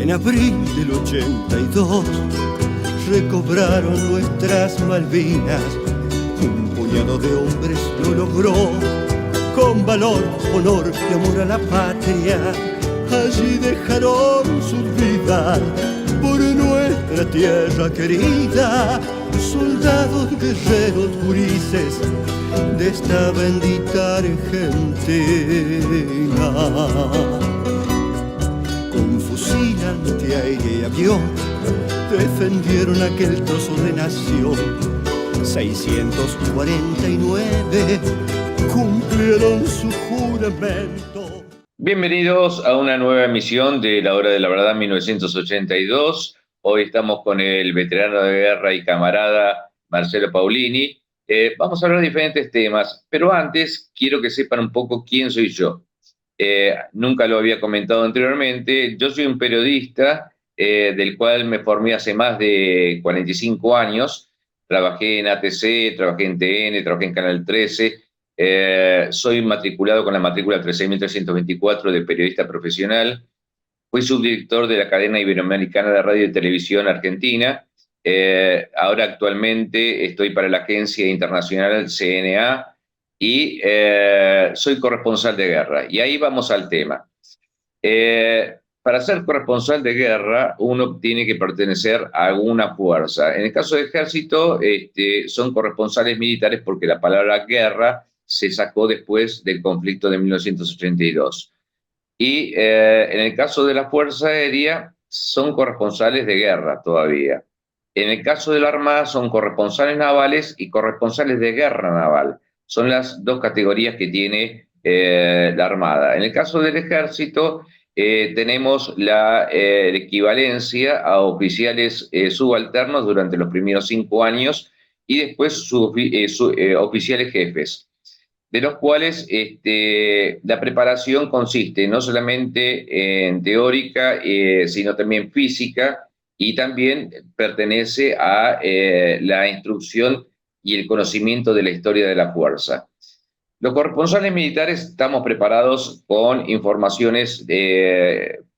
En abril del 82 recobraron nuestras Malvinas. Un puñado de hombres lo logró, con valor, honor y amor a la patria. Allí dejaron sus vidas por nuestra tierra querida. Soldados, guerreros, gurises de esta bendita Argentina. Con fusil antiaéreo y avión defendieron aquel trozo de nación. 649 cumplieron su juramento. Bienvenidos a una nueva emisión de La Hora de la Verdad 1982. Hoy estamos con el veterano de guerra y camarada Marcelo Paulini. Vamos a hablar de diferentes temas, pero antes quiero que sepan un poco quién soy yo. Nunca lo había comentado anteriormente. Yo soy un periodista del cual me formé hace más de 45 años. Trabajé en ATC, trabajé en TN, trabajé en Canal 13. Soy matriculado con la matrícula 13.324 de periodista profesional. Fui subdirector de la cadena iberoamericana de radio y televisión argentina. Ahora actualmente estoy para la agencia internacional CNA y soy corresponsal de guerra. Y ahí vamos al tema. Para ser corresponsal de guerra, uno tiene que pertenecer a alguna fuerza. En el caso del ejército, son corresponsales militares porque la palabra guerra se sacó después del conflicto de 1982. Y en el caso de la Fuerza Aérea, son corresponsales de guerra todavía. En el caso de la Armada, son corresponsales navales y corresponsales de guerra naval. Son las dos categorías que tiene la Armada. En el caso del Ejército, tenemos la equivalencia a oficiales subalternos durante los primeros 5 años y después oficiales jefes, de los cuales la preparación consiste no solamente en teórica, sino también física, y también pertenece a la instrucción y el conocimiento de la historia de la fuerza. Los corresponsales militares estamos preparados con informaciones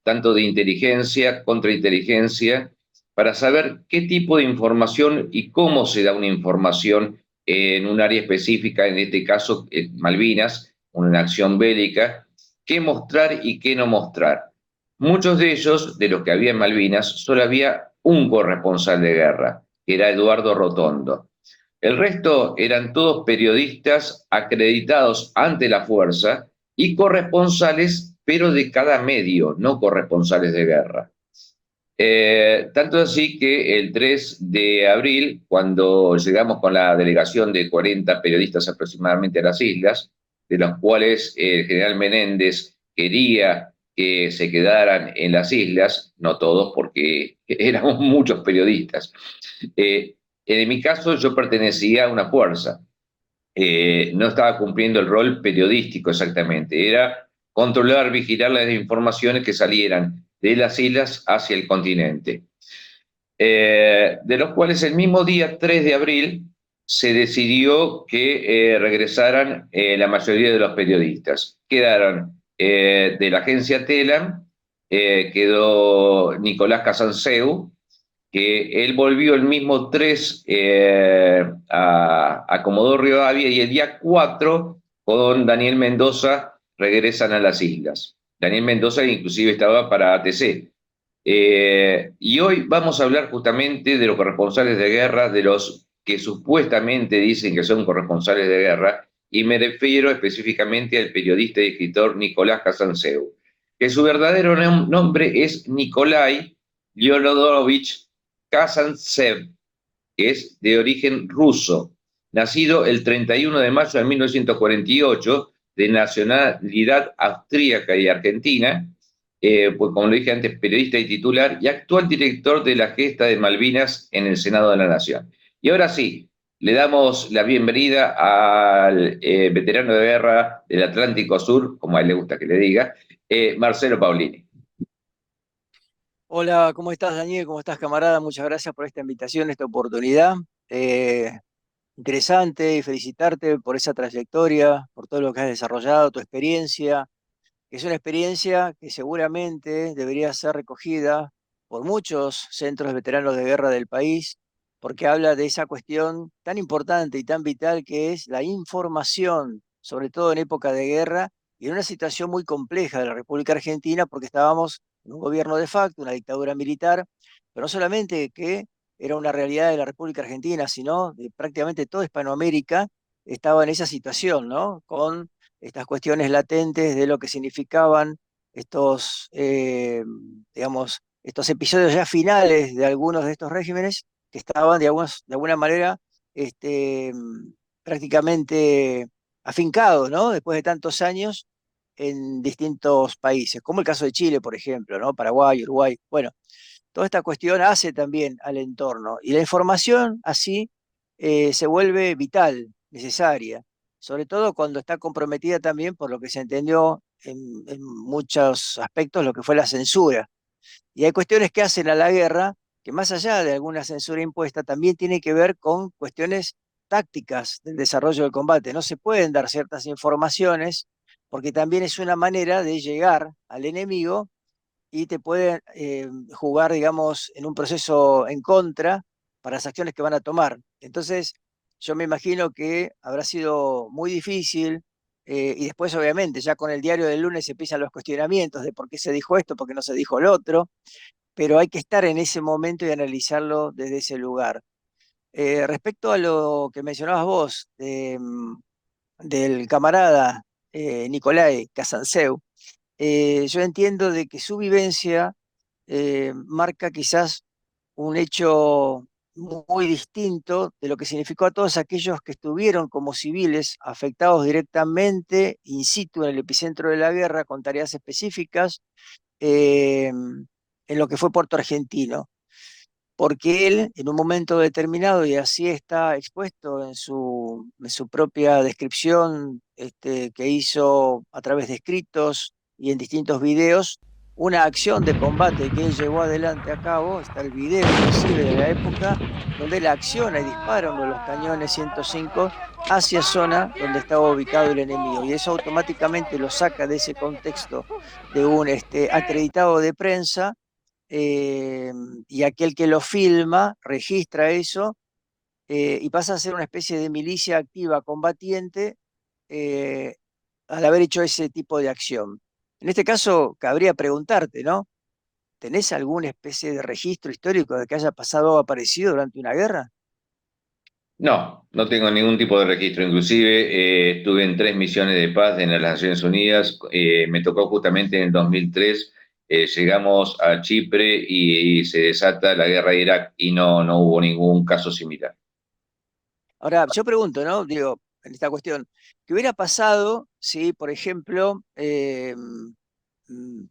tanto de inteligencia, contrainteligencia, para saber qué tipo de información y cómo se da una información en un área específica, en este caso Malvinas, una acción bélica, qué mostrar y qué no mostrar. Muchos de ellos, de los que había en Malvinas, solo había un corresponsal de guerra, que era Eduardo Rotondo. El resto eran todos periodistas acreditados ante la fuerza y corresponsales, pero de cada medio, no corresponsales de guerra. Tanto así que el 3 de abril, cuando llegamos con la delegación de 40 periodistas aproximadamente a las islas, de los cuales el general Menéndez quería que se quedaran en las islas, no todos porque éramos muchos periodistas. En mi caso yo pertenecía a una fuerza, no estaba cumpliendo el rol periodístico exactamente, era controlar, vigilar las informaciones que salieran de las islas hacia el continente. De los cuales el mismo día 3 de abril se decidió que regresaran la mayoría de los periodistas. Quedaron de la agencia TELAM, quedó Nicolás Casanseu, que él volvió el mismo 3 a Comodoro Rivadavia, y el día 4 con Daniel Mendoza regresan a las islas. Daniel Mendoza inclusive estaba para ATC. Y hoy vamos a hablar justamente de los corresponsales de guerra, de los que supuestamente dicen que son corresponsales de guerra, y me refiero específicamente al periodista y escritor Nicolás Casanseu, que su verdadero nombre es Nikolai Leonidovich Kazantsev, que es de origen ruso, nacido el 31 de mayo de 1948, de nacionalidad austríaca y argentina, pues como lo dije antes, periodista y titular, y actual director de la Gesta de Malvinas en el Senado de la Nación. Y ahora sí, le damos la bienvenida al veterano de guerra del Atlántico Sur, como a él le gusta que le diga, Marcelo Paulini. Hola, ¿cómo estás, Daniel? ¿Cómo estás, camarada? Muchas gracias por esta invitación, esta oportunidad. Interesante y felicitarte por esa trayectoria, por todo lo que has desarrollado, tu experiencia, que es una experiencia que seguramente debería ser recogida por muchos centros de veteranos de guerra del país, porque habla de esa cuestión tan importante y tan vital que es la información, sobre todo en época de guerra y en una situación muy compleja de la República Argentina, porque estábamos en un gobierno de facto, una dictadura militar, pero no solamente que era una realidad de la República Argentina, sino de prácticamente toda Hispanoamérica estaba en esa situación, ¿no? Con estas cuestiones latentes de lo que significaban estos, digamos, estos episodios ya finales de algunos de estos regímenes que estaban de alguna manera prácticamente afincados, ¿no? Después de tantos años en distintos países, como el caso de Chile, por ejemplo, ¿no? Paraguay, Uruguay. Bueno, toda esta cuestión hace también al entorno y la información así se vuelve vital, necesaria, sobre todo cuando está comprometida también por lo que se entendió en muchos aspectos lo que fue la censura. Y hay cuestiones que hacen a la guerra que más allá de alguna censura impuesta también tiene que ver con cuestiones tácticas del desarrollo del combate. No se pueden dar ciertas informaciones porque también es una manera de llegar al enemigo y te pueden jugar, digamos, en un proceso en contra para las acciones que van a tomar. Entonces, yo me imagino que habrá sido muy difícil y después, obviamente, ya con el diario del lunes se empiezan los cuestionamientos de por qué se dijo esto, por qué no se dijo lo otro, pero hay que estar en ese momento y analizarlo desde ese lugar. Respecto a lo que mencionabas vos, del camarada Nicolai Casanseu, yo entiendo de que su vivencia marca quizás un hecho muy distinto de lo que significó a todos aquellos que estuvieron como civiles afectados directamente, in situ, en el epicentro de la guerra, con tareas específicas, en lo que fue Puerto Argentino, porque él en un momento determinado, y así está expuesto en su propia descripción que hizo a través de escritos y en distintos videos, una acción de combate que él llevó adelante a cabo, está el video inclusive de la época, donde él acciona y dispara uno de los cañones 105 hacia zona donde estaba ubicado el enemigo, y eso automáticamente lo saca de ese contexto de un acreditado de prensa, eh, y aquel que lo filma registra eso y pasa a ser una especie de milicia activa combatiente eh, al haber hecho ese tipo de acción. En este caso, cabría preguntarte, ¿no? ¿Tenés alguna especie de registro histórico de que haya pasado o aparecido durante una guerra? No, no tengo ningún tipo de registro. Inclusive estuve en 3 misiones de paz en las Naciones Unidas. Me tocó justamente en el 2003. Llegamos a Chipre y se desata la guerra de Irak y no hubo ningún caso similar. Ahora, yo pregunto, ¿no? Digo, en esta cuestión, ¿qué hubiera pasado si, por ejemplo,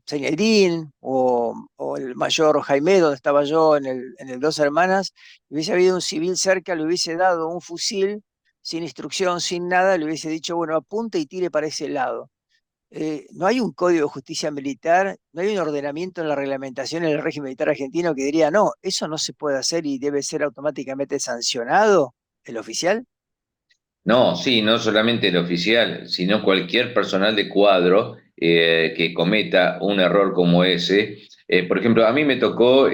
Zaineldin o el mayor Jaime, donde estaba yo en el Dos Hermanas, hubiese habido un civil cerca, le hubiese dado un fusil sin instrucción, sin nada, le hubiese dicho, bueno, apunte y tire para ese lado? No hay un código de justicia militar, no hay un ordenamiento en la reglamentación en el régimen militar argentino que diría, no, eso no se puede hacer y debe ser automáticamente sancionado el oficial. No, sí, no solamente el oficial, sino cualquier personal de cuadro que cometa un error como ese. Por ejemplo, a mí me tocó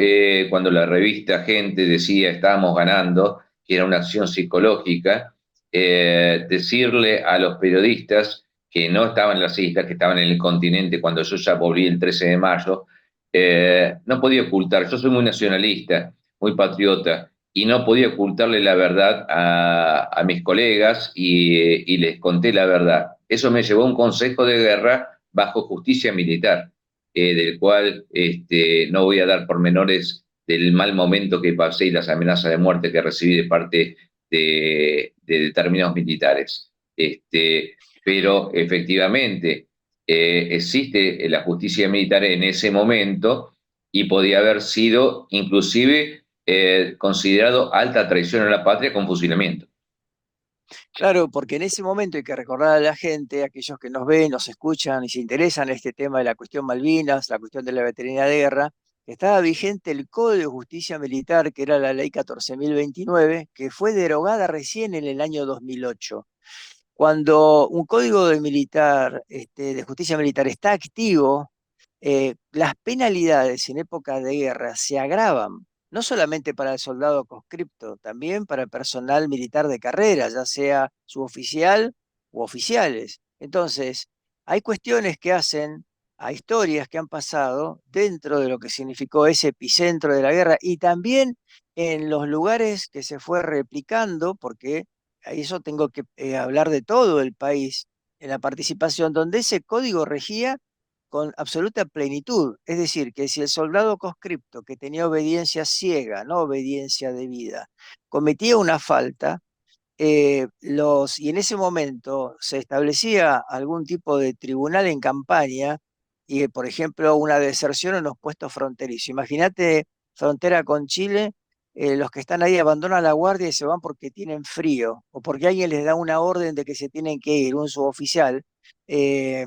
cuando la revista Gente decía estábamos ganando, que era una acción psicológica, decirle a los periodistas que no estaban en las islas, que estaban en el continente cuando yo ya volví el 13 de mayo, no podía ocultar, yo soy muy nacionalista, muy patriota y no podía ocultarle la verdad a mis colegas y les conté la verdad. Eso me llevó a un consejo de guerra bajo justicia militar, del cual no voy a dar pormenores del mal momento que pasé y las amenazas de muerte que recibí de parte de determinados militares. Pero efectivamente existe la justicia militar en ese momento y podía haber sido inclusive considerado alta traición a la patria con fusilamiento. Claro, porque en ese momento hay que recordar a la gente, aquellos que nos ven, nos escuchan y se interesan en este tema de la cuestión Malvinas, la cuestión de la veteranía de guerra, que estaba vigente el Código de Justicia Militar, que era la ley 14.029, que fue derogada recién en el año 2008. Cuando un código de militar, de justicia militar está activo, las penalidades en época de guerra se agravan, no solamente para el soldado conscripto, también para el personal militar de carrera, ya sea suboficial u oficiales. Entonces, hay cuestiones que hacen a historias que han pasado dentro de lo que significó ese epicentro de la guerra y también en los lugares que se fue replicando, porque a eso tengo que hablar de todo el país, en la participación, donde ese código regía con absoluta plenitud. Es decir, que si el soldado conscripto que tenía obediencia ciega, no obediencia debida, cometía una falta, y en ese momento se establecía algún tipo de tribunal en campaña, y por ejemplo una deserción en los puestos fronterizos. Imagínate frontera con Chile, los que están ahí abandonan la guardia y se van porque tienen frío, o porque alguien les da una orden de que se tienen que ir, un suboficial. eh,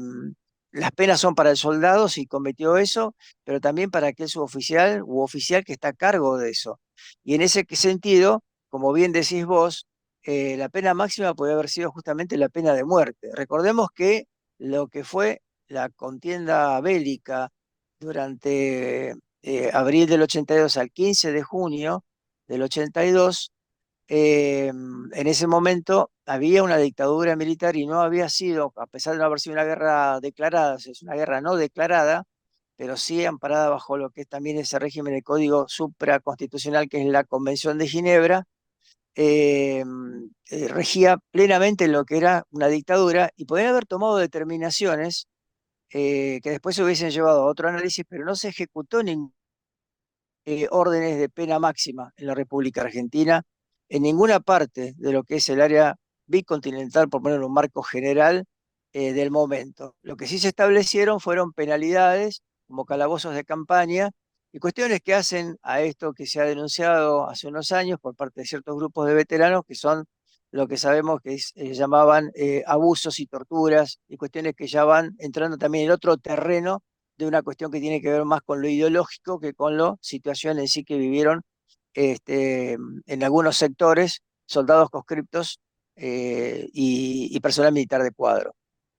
las penas son para el soldado si cometió eso, pero también para aquel suboficial u oficial que está a cargo de eso. Y en ese sentido, como bien decís vos, la pena máxima podría haber sido justamente la pena de muerte. Recordemos que lo que fue la contienda bélica durante abril del 82 al 15 de junio del 82, en ese momento había una dictadura militar y no había sido, a pesar de no haber sido una guerra declarada, es una guerra no declarada, pero sí amparada bajo lo que es también ese régimen de código supraconstitucional que es la Convención de Ginebra, eh, regía plenamente lo que era una dictadura y podían haber tomado determinaciones que después se hubiesen llevado a otro análisis, pero no se ejecutó ningún órdenes de pena máxima en la República Argentina, en ninguna parte de lo que es el área bicontinental, por poner un marco general del momento. Lo que sí se establecieron fueron penalidades, como calabozos de campaña, y cuestiones que hacen a esto que se ha denunciado hace unos años por parte de ciertos grupos de veteranos, que son lo que sabemos que llamaban abusos y torturas, y cuestiones que ya van entrando también en otro terreno de una cuestión que tiene que ver más con lo ideológico que con la situación en sí que vivieron en algunos sectores, soldados conscriptos y personal militar de cuadro.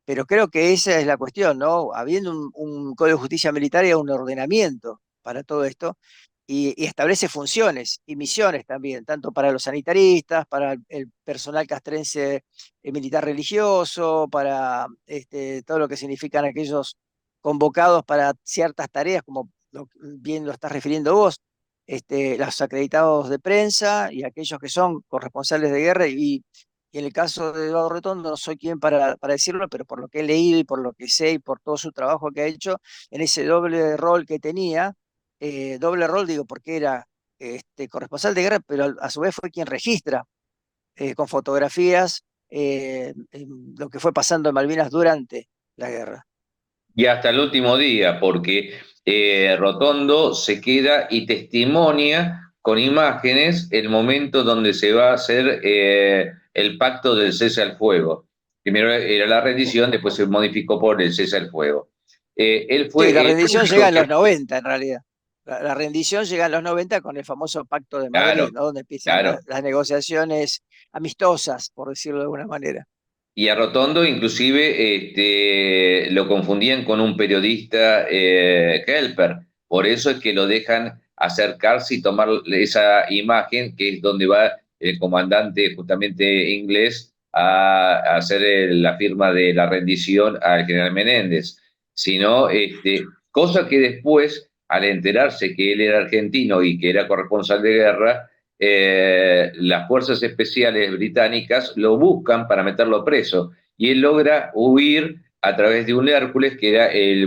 Pero creo que esa es la cuestión, ¿no? Habiendo un Código de Justicia Militar y un ordenamiento para todo esto, y establece funciones y misiones también, tanto para los sanitaristas, para el personal castrense militar religioso, para todo lo que significan aquellos convocados para ciertas tareas, como bien lo estás refiriendo vos, los acreditados de prensa y aquellos que son corresponsales de guerra. Y en el caso de Eduardo Retondo, no soy quien para decirlo, pero por lo que he leído y por lo que sé y por todo su trabajo que ha hecho, en ese doble rol que tenía, doble rol digo porque era corresponsal de guerra, pero a su vez fue quien registra con fotografías lo que fue pasando en Malvinas durante la guerra. Y hasta el último día, porque Rotondo se queda y testimonia con imágenes el momento donde se va a hacer el pacto del cese al fuego. Primero era la rendición, después se modificó por el cese al fuego. Él Sí, fue la el rendición llega único en que... los 90 en realidad. La rendición llega en los 90 con el famoso Pacto de Madrid, Claro, ¿no? Donde empiezan claro. las negociaciones amistosas, por decirlo de alguna manera. Y a Rotondo inclusive lo confundían con un periodista helper. Por eso es que lo dejan acercarse y tomar esa imagen, que es donde va el comandante justamente inglés a hacer la firma de la rendición al general Menéndez. Sino, cosa que después, al enterarse que él era argentino y que era corresponsal de guerra, las fuerzas especiales británicas lo buscan para meterlo preso y él logra huir a través de un Hércules, que era el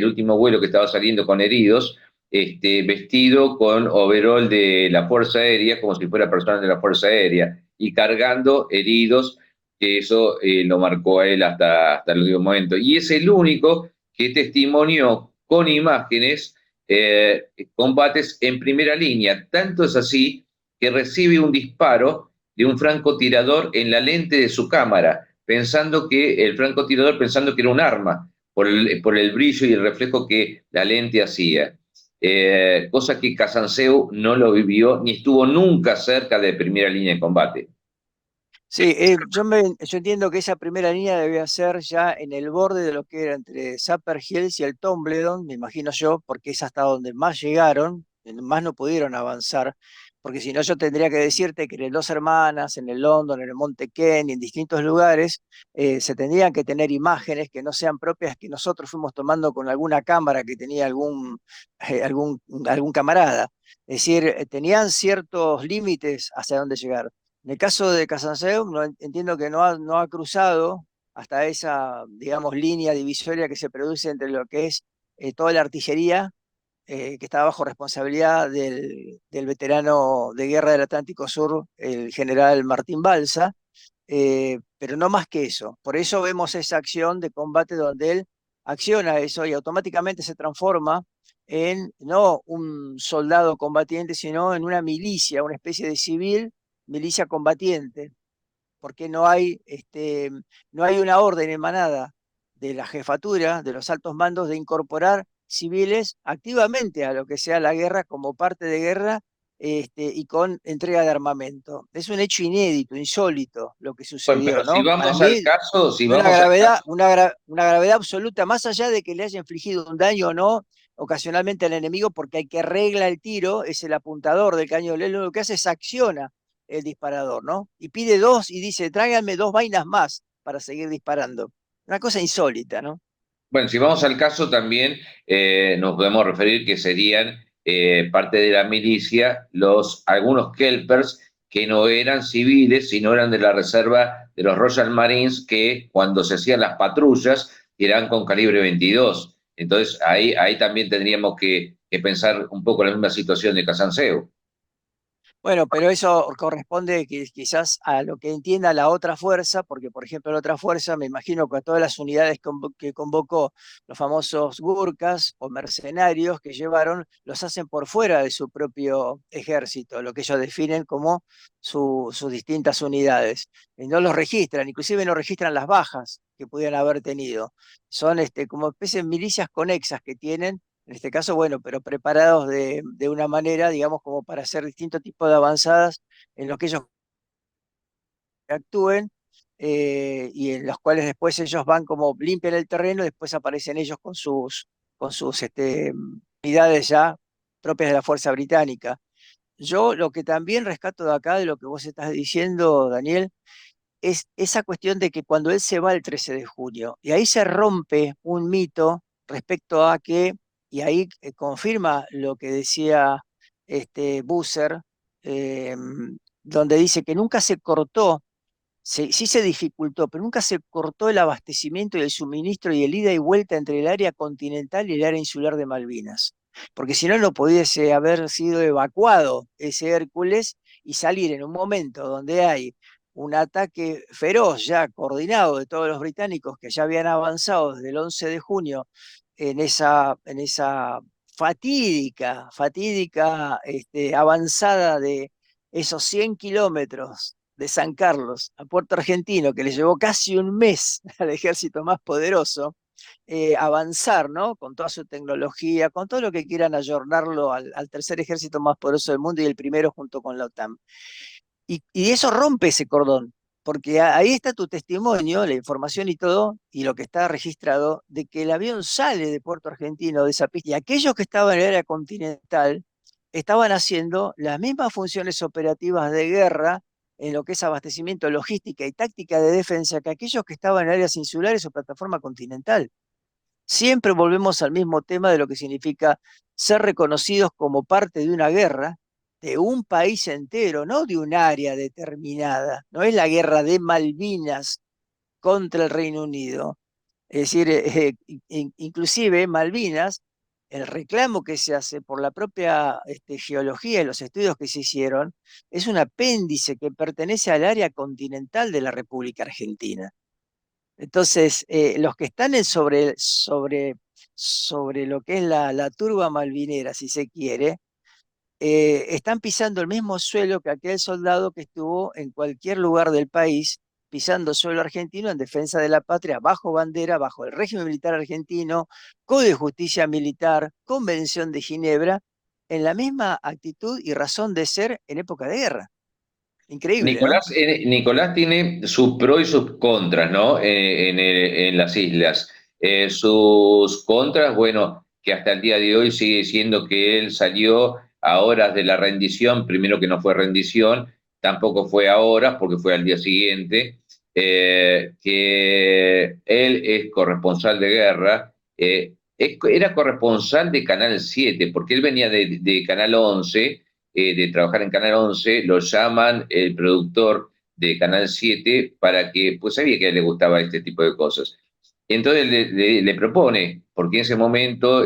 último vuelo que estaba saliendo con heridos, vestido con overol de la Fuerza Aérea, como si fuera personal de la Fuerza Aérea, y cargando heridos, que eso lo marcó a él hasta el último momento. Y es el único que testimonió con imágenes combates en primera línea. Tanto es así que recibe un disparo de un francotirador en la lente de su cámara, pensando que era un arma, por el brillo y el reflejo que la lente hacía. Cosa que Casanseu no lo vivió ni estuvo nunca cerca de primera línea de combate. Sí, yo entiendo que esa primera línea debía ser ya en el borde de lo que era entre Sapper Hills y el Tumbledown, me imagino yo, porque es hasta donde más llegaron, más no pudieron avanzar, porque si no yo tendría que decirte que en el Dos Hermanas, en el London, en el Monte Ken y en distintos lugares, se tendrían que tener imágenes que no sean propias que nosotros fuimos tomando con alguna cámara que tenía algún camarada. Es decir, tenían ciertos límites hacia dónde llegar. En el caso de Casanseu, entiendo que no ha cruzado hasta esa, digamos, línea divisoria que se produce entre lo que es toda la artillería, que está bajo responsabilidad del veterano de guerra del Atlántico Sur, el general Martín Balsa, pero no más que eso. Por eso vemos esa acción de combate donde él acciona eso y automáticamente se transforma en no un soldado combatiente, sino en una milicia, una especie de civil, milicia combatiente, porque no hay una orden emanada de la jefatura, de los altos mandos, de incorporar civiles activamente a lo que sea la guerra como parte de guerra, y con entrega de armamento. Es un hecho inédito, insólito lo que Bueno, sucedió, pero si ¿no? Para vamos al mí, caso, si de una vamos al gravedad, caso, una gravedad absoluta, más allá de que le haya infligido un daño o no ocasionalmente al enemigo, porque el que regla el tiro es el apuntador del cañón. Él lo que hace es acciona el disparador, ¿no? Y pide dos y dice, tráiganme dos vainas más para seguir disparando. Una cosa insólita, ¿no? bueno, si vamos al caso también nos podemos referir que serían parte de la milicia algunos Kelpers que no eran civiles, sino eran de la reserva de los Royal Marines que cuando se hacían las patrullas eran con calibre 22. Entonces ahí también tendríamos que pensar un poco la misma situación de Casanseo. Bueno, pero eso corresponde quizás a lo que entienda la otra fuerza, porque por ejemplo la otra fuerza, me imagino que a todas las unidades que convocó los famosos Gurkhas o mercenarios que llevaron, los hacen por fuera de su propio ejército, lo que ellos definen como sus distintas unidades. Y no los registran, inclusive no registran las bajas que pudieran haber tenido. Son como especies de milicias conexas que tienen en este caso, bueno, pero preparados de una manera, digamos, como para hacer distintos tipos de avanzadas en los que ellos actúen, y en los cuales después ellos van como limpian el terreno, después aparecen ellos con sus unidades ya propias de la fuerza británica. Yo lo que también rescato de acá, de lo que vos estás diciendo, Daniel, es esa cuestión de que cuando él se va el 13 de junio, y ahí se rompe un mito respecto a que, y ahí confirma lo que decía Busser, eh, donde dice que nunca se cortó, sí se dificultó, pero nunca se cortó el abastecimiento y el suministro y el ida y vuelta entre el área continental y el área insular de Malvinas. Porque si no, no pudiese haber sido evacuado ese Hércules y salir en un momento donde hay un ataque feroz ya coordinado de todos los británicos que ya habían avanzado desde el 11 de junio en esa fatídica avanzada de esos 100 kilómetros de San Carlos a Puerto Argentino, que le llevó casi un mes al ejército más poderoso, avanzar, ¿no? Con toda su tecnología, con todo lo que quieran ayornarlo al tercer ejército más poderoso del mundo y el primero junto con la OTAN. Y eso rompe ese cordón, porque ahí está tu testimonio, la información y todo, y lo que está registrado, de que el avión sale de Puerto Argentino, de esa pista, y aquellos que estaban en el área continental estaban haciendo las mismas funciones operativas de guerra en lo que es abastecimiento, logística y táctica de defensa que aquellos que estaban en áreas insulares o plataforma continental. Siempre volvemos al mismo tema de lo que significa ser reconocidos como parte de una guerra, de un país entero, no de un área determinada. No es la guerra de Malvinas contra el Reino Unido. Es decir, inclusive Malvinas, el reclamo que se hace por la propia geología y los estudios que se hicieron, es un apéndice que pertenece al área continental de la República Argentina. Entonces, los que están sobre lo que es la turba malvinera, si se quiere, están pisando el mismo suelo que aquel soldado que estuvo en cualquier lugar del país, pisando suelo argentino en defensa de la patria, bajo bandera, bajo el régimen militar argentino, Código de Justicia Militar, Convención de Ginebra, en la misma actitud y razón de ser en época de guerra. Increíble, ¿no? Nicolás tiene sus pros y sus contras, ¿no? En las islas. Sus contras, bueno, que hasta el día de hoy sigue siendo que él salió a horas de la rendición, primero que no fue rendición, tampoco fue a horas porque fue al día siguiente, que él es corresponsal de guerra, era corresponsal de Canal 7, porque él venía de Canal 11, de trabajar en Canal 11, lo llaman el productor de Canal 7 para que, pues sabía que a él le gustaba este tipo de cosas. Entonces le propone, porque en ese momento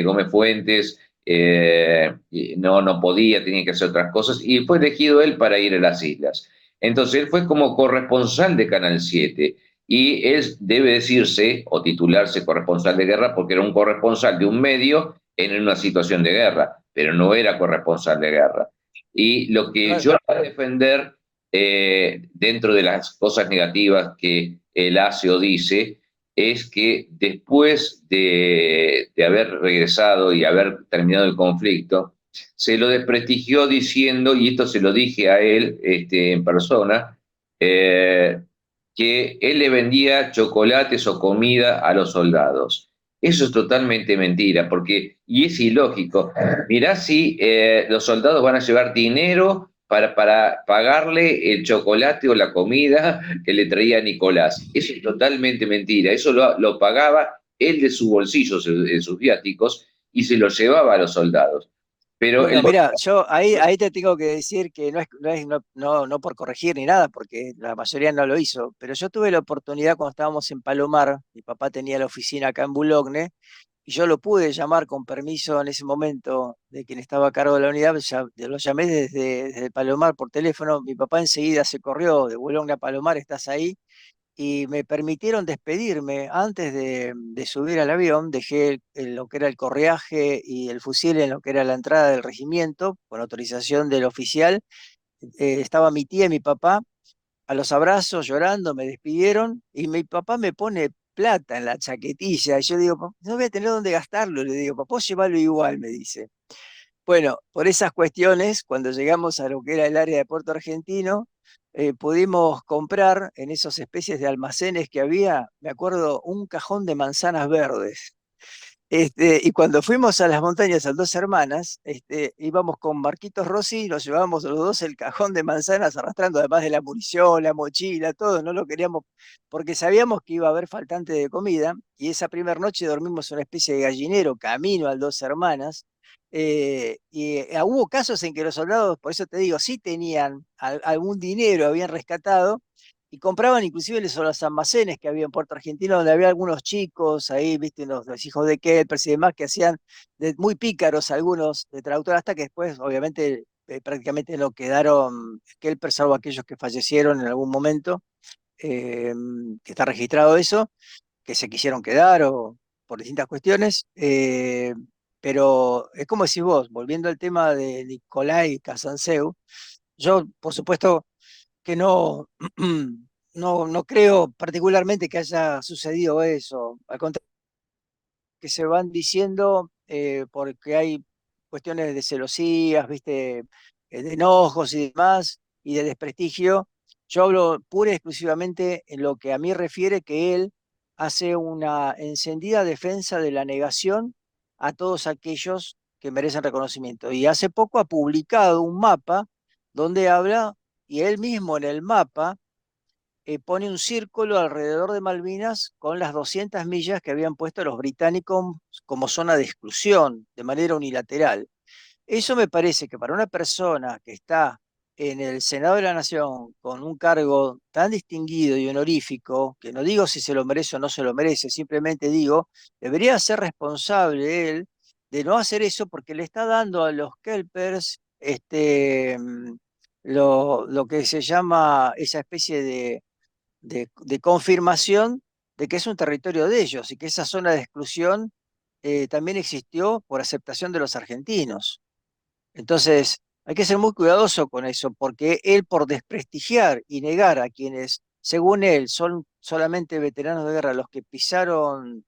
Gómez Fuentes no podía, tenía que hacer otras cosas, y fue elegido él para ir a las islas. Entonces él fue como corresponsal de Canal 7, y él debe decirse o titularse corresponsal de guerra porque era un corresponsal de un medio en una situación de guerra, pero no era corresponsal de guerra. Y lo que Claro. yo voy a defender dentro de las cosas negativas que él hace o dice, es que después de haber regresado y haber terminado el conflicto, se lo desprestigió diciendo, y esto se lo dije a él en persona, eh, que él le vendía chocolates o comida a los soldados. Eso es totalmente mentira, porque, y es ilógico. Mirá si los soldados van a llevar dinero para pagarle el chocolate o la comida que le traía Nicolás. Eso es totalmente mentira. Eso lo pagaba él de su bolsillo, de sus viáticos, y se lo llevaba a los soldados. Pero Bueno, mira, yo ahí te tengo que decir que no por corregir ni nada, porque la mayoría no lo hizo, pero yo tuve la oportunidad cuando estábamos en Palomar, mi papá tenía la oficina acá en Boulogne, y yo lo pude llamar con permiso en ese momento de quien estaba a cargo de la unidad, ya, lo llamé desde Palomar por teléfono, mi papá enseguida se corrió de Boulogne a Palomar, ¿estás ahí? Y me permitieron despedirme antes de subir al avión, dejé lo que era el correaje y el fusil en lo que era la entrada del regimiento, con autorización del oficial. Estaba mi tía y mi papá a los abrazos, llorando, me despidieron y mi papá me pone plata en la chaquetilla. Y yo digo, no voy a tener dónde gastarlo, le digo, papá, llévalo igual, me dice. Bueno, por esas cuestiones, cuando llegamos a lo que era el área de Puerto Argentino, pudimos comprar en esas especies de almacenes que había, me acuerdo, un cajón de manzanas verdes. Y cuando fuimos a las montañas, a Dos Hermanas, íbamos con Marquitos Rossi, nos llevábamos los dos el cajón de manzanas arrastrando, además de la munición, la mochila, todo, no lo queríamos, porque sabíamos que iba a haber faltante de comida, y esa primera noche dormimos en una especie de gallinero camino al Dos Hermanas, hubo casos en que los soldados, por eso te digo, sí tenían algún dinero, habían rescatado, y compraban inclusive los almacenes que había en Puerto Argentino, donde había algunos chicos ahí, viste, los hijos de Kelpers y demás, que hacían muy pícaros algunos de traductor, hasta que después, obviamente, prácticamente no quedaron Kelpers, salvo aquellos que fallecieron en algún momento, eh, que está registrado eso, que se quisieron quedar o por distintas cuestiones. Pero es como decís vos, volviendo al tema de Nicolai Casanseu, yo, por supuesto, que no, no creo particularmente que haya sucedido eso. Al contrario, que se van diciendo porque hay cuestiones de celosías, ¿viste? De enojos y demás, y de desprestigio. Yo hablo pura y exclusivamente en lo que a mí refiere que él hace una encendida defensa de la negación a todos aquellos que merecen reconocimiento. Y hace poco ha publicado un mapa donde habla, y él mismo en el mapa pone un círculo alrededor de Malvinas con las 200 millas que habían puesto los británicos como zona de exclusión, de manera unilateral. Eso me parece que para una persona que está en el Senado de la Nación con un cargo tan distinguido y honorífico, que no digo si se lo merece o no se lo merece, simplemente digo, debería ser responsable él de no hacer eso porque le está dando a los kelpers lo que se llama esa especie de confirmación de que es un territorio de ellos y que esa zona de exclusión también existió por aceptación de los argentinos. Entonces, hay que ser muy cuidadoso con eso, porque él por desprestigiar y negar a quienes, según él, son solamente veteranos de guerra los que pisaron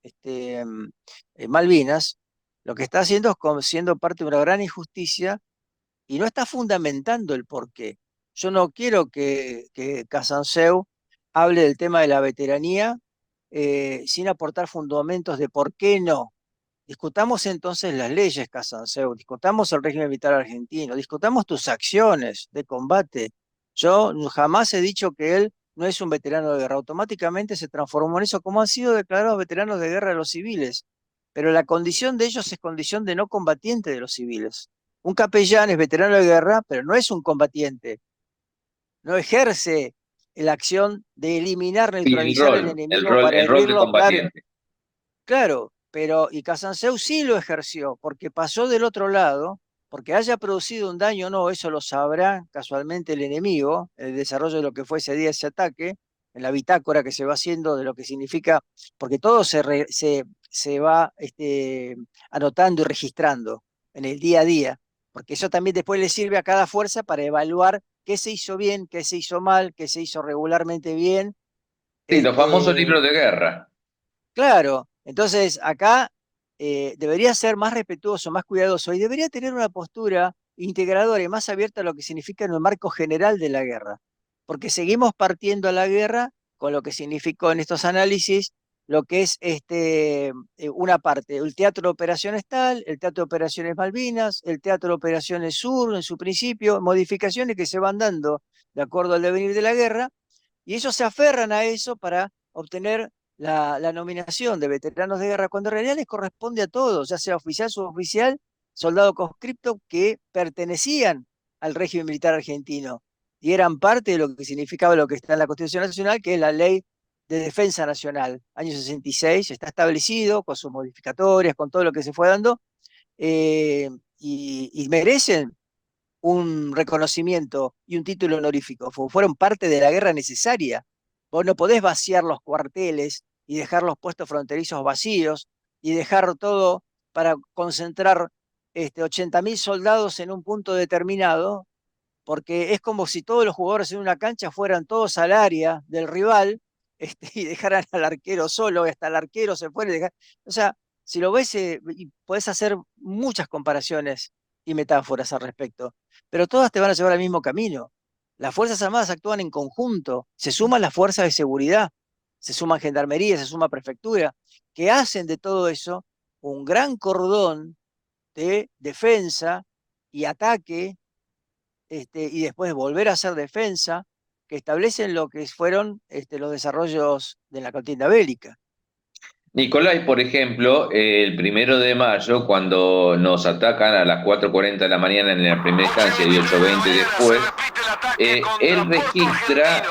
Malvinas, lo que está haciendo es siendo parte de una gran injusticia y no está fundamentando el porqué. Yo no quiero que Casanseu hable del tema de la veteranía sin aportar fundamentos de por qué no. Discutamos entonces las leyes, Casanseu, discutamos el régimen militar argentino, discutamos tus acciones de combate. Yo jamás he dicho que él no es un veterano de guerra, automáticamente se transformó en eso, como han sido declarados veteranos de guerra los civiles. Pero la condición de ellos es condición de no combatiente de los civiles. Un capellán es veterano de guerra, pero no es un combatiente, no ejerce la acción de eliminar, Y el neutralizar al rol, el enemigo rol, para el rol de herirlo, claro, combatiente. claro, pero y Casanseu sí lo ejerció, porque pasó del otro lado, porque haya producido un daño o no, eso lo sabrá casualmente el enemigo, el desarrollo de lo que fue ese día, ese ataque, en la bitácora que se va haciendo de lo que significa, porque todo se va anotando y registrando en el día a día, porque eso también después le sirve a cada fuerza para evaluar qué se hizo bien, qué se hizo mal, qué se hizo regularmente bien. Sí, los famosos Este, libros de guerra. Claro, entonces acá debería ser más respetuoso, más cuidadoso y debería tener una postura integradora y más abierta a lo que significa en el marco general de la guerra, porque seguimos partiendo a la guerra con lo que significó en estos análisis lo que es una parte, el teatro de operaciones tal, el teatro de operaciones Malvinas, el teatro de operaciones Sur en su principio, modificaciones que se van dando de acuerdo al devenir de la guerra y ellos se aferran a eso para obtener la nominación de veteranos de guerra, cuando en realidad les corresponde a todos, ya sea oficial, suboficial, soldado conscripto, que pertenecían al régimen militar argentino y eran parte de lo que significaba lo que está en la Constitución Nacional, que es la Ley de Defensa Nacional, año 66, está establecido con sus modificatorias, con todo lo que se fue dando, y merecen un reconocimiento y un título honorífico, fueron parte de la guerra necesaria. Vos no podés vaciar los cuarteles y dejar los puestos fronterizos vacíos y dejar todo para concentrar 80.000 soldados en un punto determinado, porque es como si todos los jugadores en una cancha fueran todos al área del rival y dejaran al arquero solo, hasta el arquero se fuera. O sea, si lo ves, y podés hacer muchas comparaciones y metáforas al respecto, pero todas te van a llevar al mismo camino. Las Fuerzas Armadas actúan en conjunto, se suman las fuerzas de seguridad, se suman gendarmería, se suma prefectura, que hacen de todo eso un gran cordón de defensa y ataque, y después volver a hacer defensa, que establecen lo que fueron los desarrollos de la contienda bélica. Nicolai, por ejemplo, el 1 de mayo, cuando nos atacan a las 4:40 de la mañana en la primera instancia y 8:20 después, él registra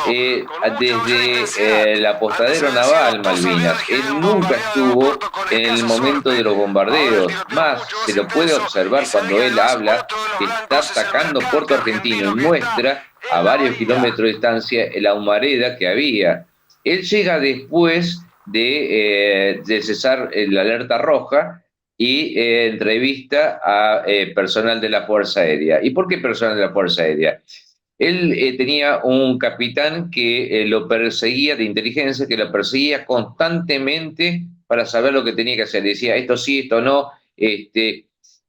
desde el apostadero naval Malvinas. Él nunca estuvo en el momento de los bombardeos. Más, se lo puede observar cuando él habla que está atacando Puerto Argentino y muestra a varios kilómetros de distancia la humareda que había. Él llega después de cesar la alerta roja y entrevista a personal de la Fuerza Aérea. ¿Y por qué personal de la Fuerza Aérea? Él tenía un capitán que lo perseguía de inteligencia, que lo perseguía constantemente para saber lo que tenía que hacer. Decía, esto sí, esto no.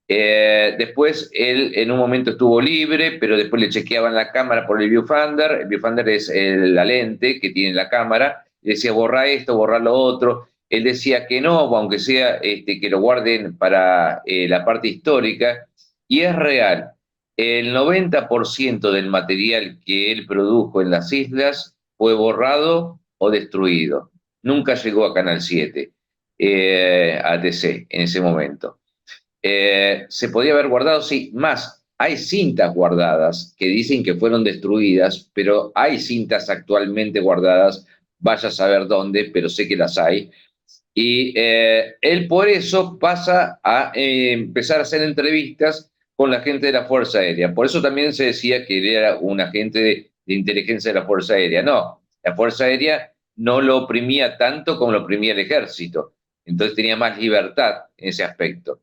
Después él en un momento estuvo libre, pero después le chequeaban la cámara por el viewfinder. El viewfinder es la lente que tiene la cámara. Y decía, borra esto, borra lo otro. Él decía que no, aunque sea que lo guarden para la parte histórica. Y es real. El 90% del material que él produjo en las islas fue borrado o destruido. Nunca llegó a Canal 7, a TC en ese momento. Se podía haber guardado, sí, más. Hay cintas guardadas que dicen que fueron destruidas, pero hay cintas actualmente guardadas, vaya a saber dónde, pero sé que las hay. Y él por eso pasa a empezar a hacer entrevistas con la gente de la Fuerza Aérea. Por eso también se decía que él era un agente de inteligencia de la Fuerza Aérea. No, la Fuerza Aérea no lo oprimía tanto como lo oprimía el ejército. Entonces tenía más libertad en ese aspecto.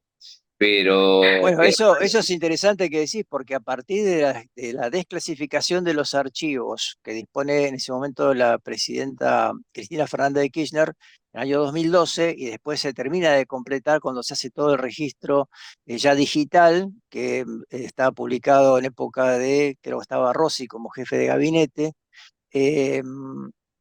Pero Bueno, eso es interesante que decís, porque a partir de la desclasificación de los archivos que dispone en ese momento la presidenta Cristina Fernández de Kirchner, el año 2012, y después se termina de completar cuando se hace todo el registro ya digital, que está publicado en época de, creo que estaba Rossi como jefe de gabinete, eh,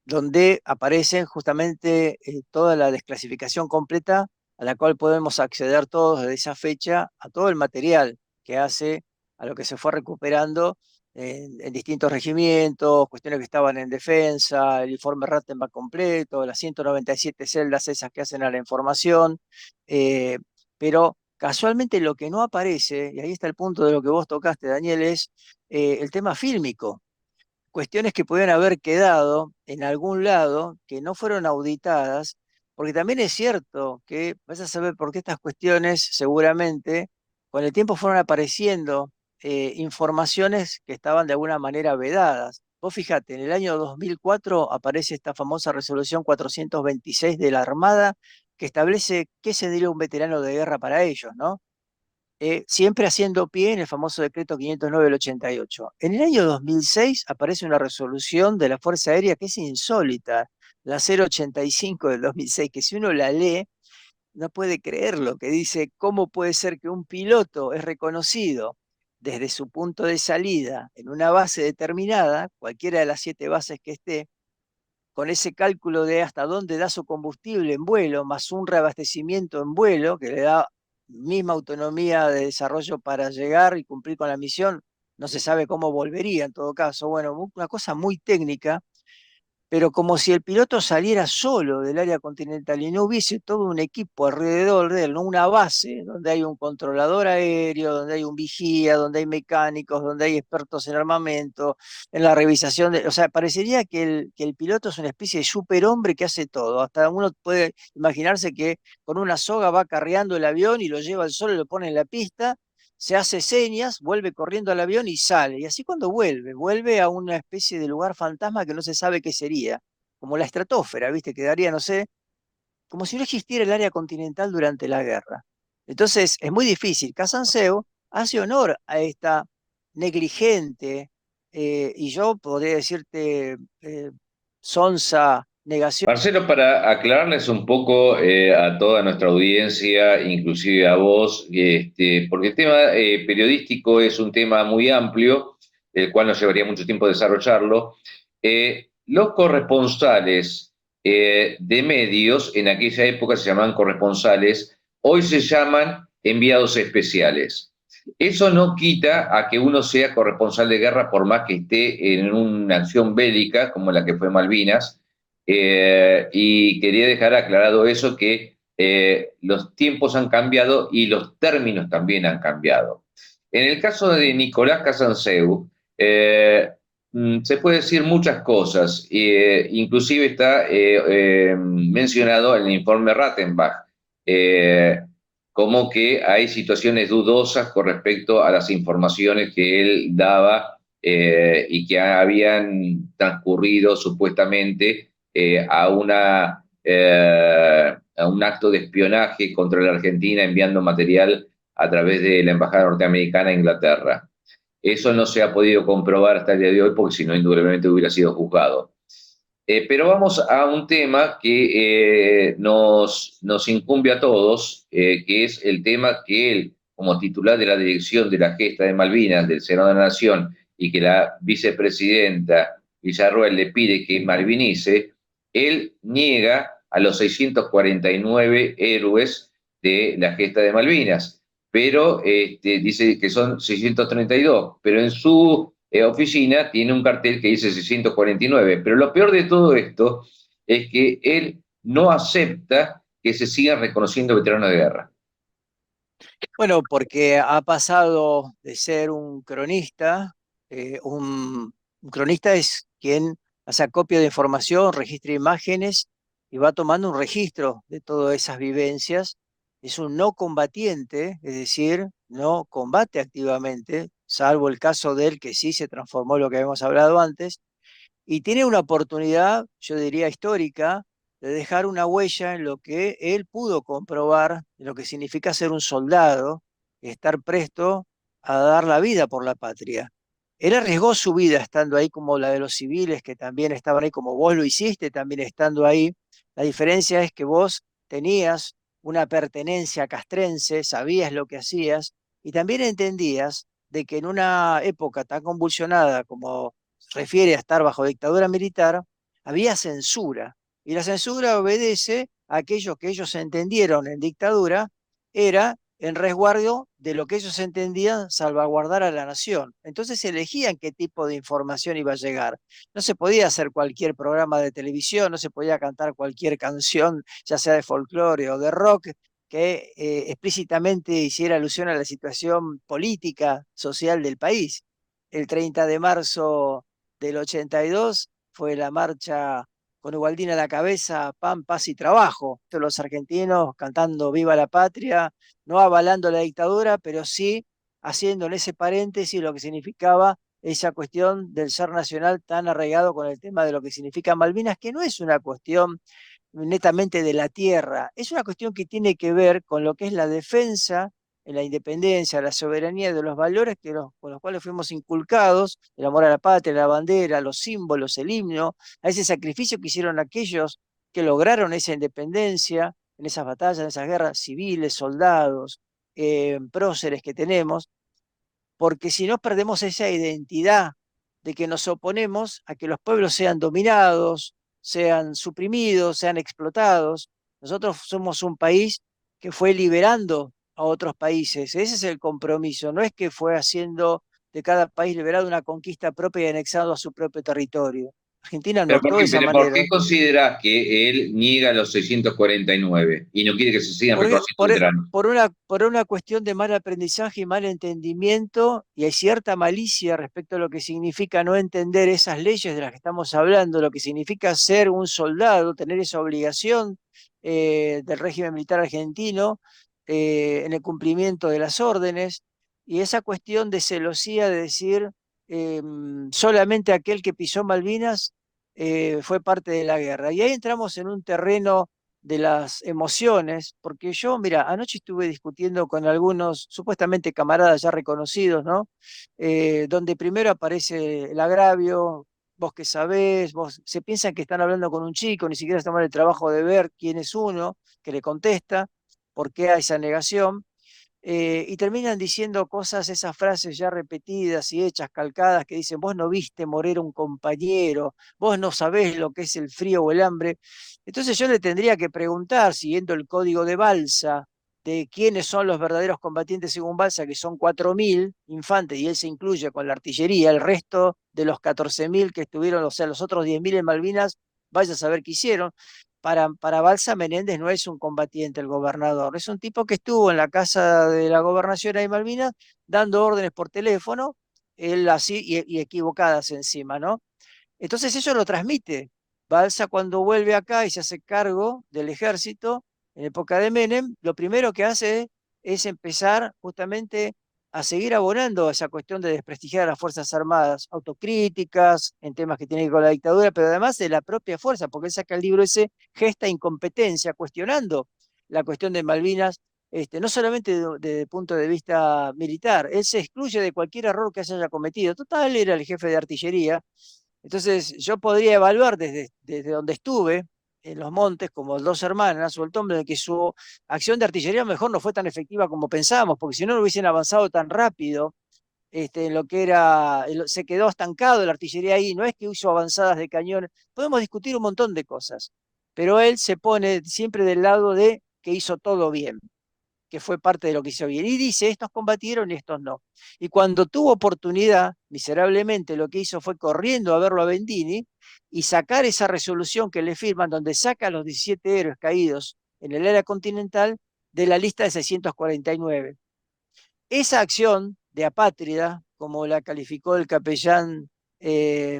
donde aparece justamente toda la desclasificación completa a la cual podemos acceder todos desde esa fecha a todo el material que hace a lo que se fue recuperando en distintos regimientos, cuestiones que estaban en defensa, el informe Rattenbach completo, las 197 celdas esas que hacen a la información, eh, pero casualmente lo que no aparece, y ahí está el punto de lo que vos tocaste, Daniel, es el tema fílmico, cuestiones que pueden haber quedado en algún lado que no fueron auditadas, porque también es cierto que vas a saber por qué estas cuestiones seguramente con el tiempo fueron apareciendo informaciones que estaban de alguna manera vedadas. Vos fíjate, en el año 2004 aparece esta famosa resolución 426 de la Armada que establece qué se diría un veterano de guerra para ellos, ¿no? Siempre haciendo pie en el famoso decreto 509 del 88. En el año 2006 aparece una resolución de la Fuerza Aérea que es insólita, la 085 del 2006, que si uno la lee, no puede creerlo, que dice, ¿cómo puede ser que un piloto es reconocido desde su punto de salida en una base determinada, cualquiera de las 7 bases que esté, con ese cálculo de hasta dónde da su combustible en vuelo, más un reabastecimiento en vuelo, que le da misma autonomía de desarrollo para llegar y cumplir con la misión, no se sabe cómo volvería en todo caso. Bueno, una cosa muy técnica, pero como si el piloto saliera solo del área continental y no hubiese todo un equipo alrededor de él, ¿no? Una base donde hay un controlador aéreo, donde hay un vigía, donde hay mecánicos, donde hay expertos en armamento, en la revisación de, o sea, parecería que el piloto es una especie de superhombre que hace todo. Hasta uno puede imaginarse que con una soga va carreando el avión y lo lleva al suelo y lo pone en la pista, se hace señas, vuelve corriendo al avión y sale. Y así cuando vuelve a una especie de lugar fantasma que no se sabe qué sería, como la estratosfera, ¿viste? Quedaría, no sé, como si no existiera el área continental durante la guerra. Entonces, es muy difícil. Casanseu hace honor a esta negligente, y yo podría decirte, sonsa negación. Marcelo, para aclararles un poco a toda nuestra audiencia, inclusive a vos, porque el tema periodístico es un tema muy amplio, el cual nos llevaría mucho tiempo desarrollarlo. Los corresponsales de medios, en aquella época se llamaban corresponsales, hoy se llaman enviados especiales. Eso no quita a que uno sea corresponsal de guerra por más que esté en una acción bélica como la que fue Malvinas. Y quería dejar aclarado eso, que los tiempos han cambiado y los términos también han cambiado. En el caso de Nicolás Casanseu, se puede decir muchas cosas, inclusive está mencionado en el informe Rattenbach, como que hay situaciones dudosas con respecto a las informaciones que él daba y que habían transcurrido supuestamente a un acto de espionaje contra la Argentina enviando material a través de la Embajada Norteamericana a Inglaterra. Eso no se ha podido comprobar hasta el día de hoy porque si no, indudablemente hubiera sido juzgado. Pero vamos a un tema que nos incumbe a todos, que es el tema que él, como titular de la dirección de la Gesta de Malvinas del Senado de la Nación y que la vicepresidenta Villarroel le pide que malvinice, él niega a los 649 héroes de la Gesta de Malvinas, pero dice que son 632, pero en su oficina tiene un cartel que dice 649. Pero lo peor de todo esto es que él no acepta que se sigan reconociendo veteranos de guerra. Bueno, porque ha pasado de ser un cronista, un cronista es quien hace acopio de información, registra imágenes y va tomando un registro de todas esas vivencias. Es un no combatiente, es decir, no combate activamente, salvo el caso de él que sí se transformó en lo que habíamos hablado antes, y tiene una oportunidad, yo diría histórica, de dejar una huella en lo que él pudo comprobar, en lo que significa ser un soldado, estar presto a dar la vida por la patria. Él arriesgó su vida estando ahí, como la de los civiles que también estaban ahí, como vos lo hiciste también estando ahí. La diferencia es que vos tenías una pertenencia castrense, sabías lo que hacías y también entendías de que en una época tan convulsionada como refiere a estar bajo dictadura militar, había censura. Y la censura obedece a aquello que ellos entendieron en dictadura era en resguardo de lo que ellos entendían salvaguardar a la nación. Entonces elegían qué tipo de información iba a llegar. No se podía hacer cualquier programa de televisión, no se podía cantar cualquier canción, ya sea de folclore o de rock, que explícitamente hiciera alusión a la situación política, social del país. El 30 de marzo del 82 fue la marcha con Ubaldín a la cabeza, pan, paz y trabajo. Los argentinos cantando Viva la Patria, no avalando la dictadura, pero sí haciendo en ese paréntesis lo que significaba esa cuestión del ser nacional tan arraigado con el tema de lo que significa Malvinas, que no es una cuestión netamente de la tierra, es una cuestión que tiene que ver con lo que es la defensa en la independencia, la soberanía de los valores con los cuales fuimos inculcados, el amor a la patria, la bandera, los símbolos, el himno, a ese sacrificio que hicieron aquellos que lograron esa independencia en esas batallas, en esas guerras civiles, soldados, próceres que tenemos, porque si no perdemos esa identidad de que nos oponemos a que los pueblos sean dominados, sean suprimidos, sean explotados. Nosotros somos un país que fue liberando a otros países. Ese es el compromiso. No es que fue haciendo de cada país liberado una conquista propia y anexado a su propio territorio. Argentina no actuó de esa Pero ¿por manera. qué consideras que él niega los 649 y no quiere que se sigan Por, reconociendo por, veteranos? por una cuestión de mal aprendizaje y mal entendimiento, y hay cierta malicia respecto a lo que significa no entender esas leyes de las que estamos hablando, lo que significa ser un soldado, tener esa obligación del régimen militar argentino en el cumplimiento de las órdenes, y esa cuestión de celosía de decir solamente aquel que pisó Malvinas fue parte de la guerra. Y ahí entramos en un terreno de las emociones, porque yo, mira, anoche estuve discutiendo con algunos supuestamente camaradas ya reconocidos, ¿no? Donde primero aparece el agravio, vos que sabés, vos, se piensan que están hablando con un chico, ni siquiera se toman el trabajo de ver quién es uno que le contesta, por qué hay esa negación y terminan diciendo cosas, esas frases ya repetidas y hechas, calcadas, que dicen, vos no viste morir a un compañero, vos no sabés lo que es el frío o el hambre. Entonces yo le tendría que preguntar, siguiendo el código de Balsa, de quiénes son los verdaderos combatientes según Balsa, que son 4.000 infantes, y él se incluye con la artillería, el resto de los 14.000 que estuvieron, o sea, los otros 10.000 en Malvinas, vaya a saber qué hicieron. Para Balsa Menéndez no es un combatiente el gobernador, es un tipo que estuvo en la casa de la gobernación ahí en Malvinas dando órdenes por teléfono, él así y equivocadas encima, ¿no? Entonces eso lo transmite. Balsa cuando vuelve acá y se hace cargo del ejército en época de Menem, lo primero que hace es empezar justamente a seguir abonando a esa cuestión de desprestigiar a las Fuerzas Armadas, autocríticas en temas que tienen que ver con la dictadura, pero además de la propia fuerza, porque él saca el libro ese, Gesta Incompetencia, cuestionando la cuestión de Malvinas, no solamente desde el punto de vista militar, él se excluye de cualquier error que se haya cometido. Total, era el jefe de artillería, entonces yo podría evaluar desde donde estuve, en los montes, como Dos Hermanas o el Tombe, de que su acción de artillería mejor no fue tan efectiva como pensábamos, porque si no, no hubiesen avanzado tan rápido en lo que era, se quedó estancado la artillería ahí, no es que hizo avanzadas de cañón, podemos discutir un montón de cosas, pero él se pone siempre del lado de que hizo todo bien, que fue parte de lo que hizo bien. Y dice, estos combatieron y estos no. Y cuando tuvo oportunidad, miserablemente, lo que hizo fue corriendo a verlo a Bendini y sacar esa resolución que le firman, donde saca a los 17 héroes caídos en el área continental de la lista de 649. Esa acción de apátrida, como la calificó el capellán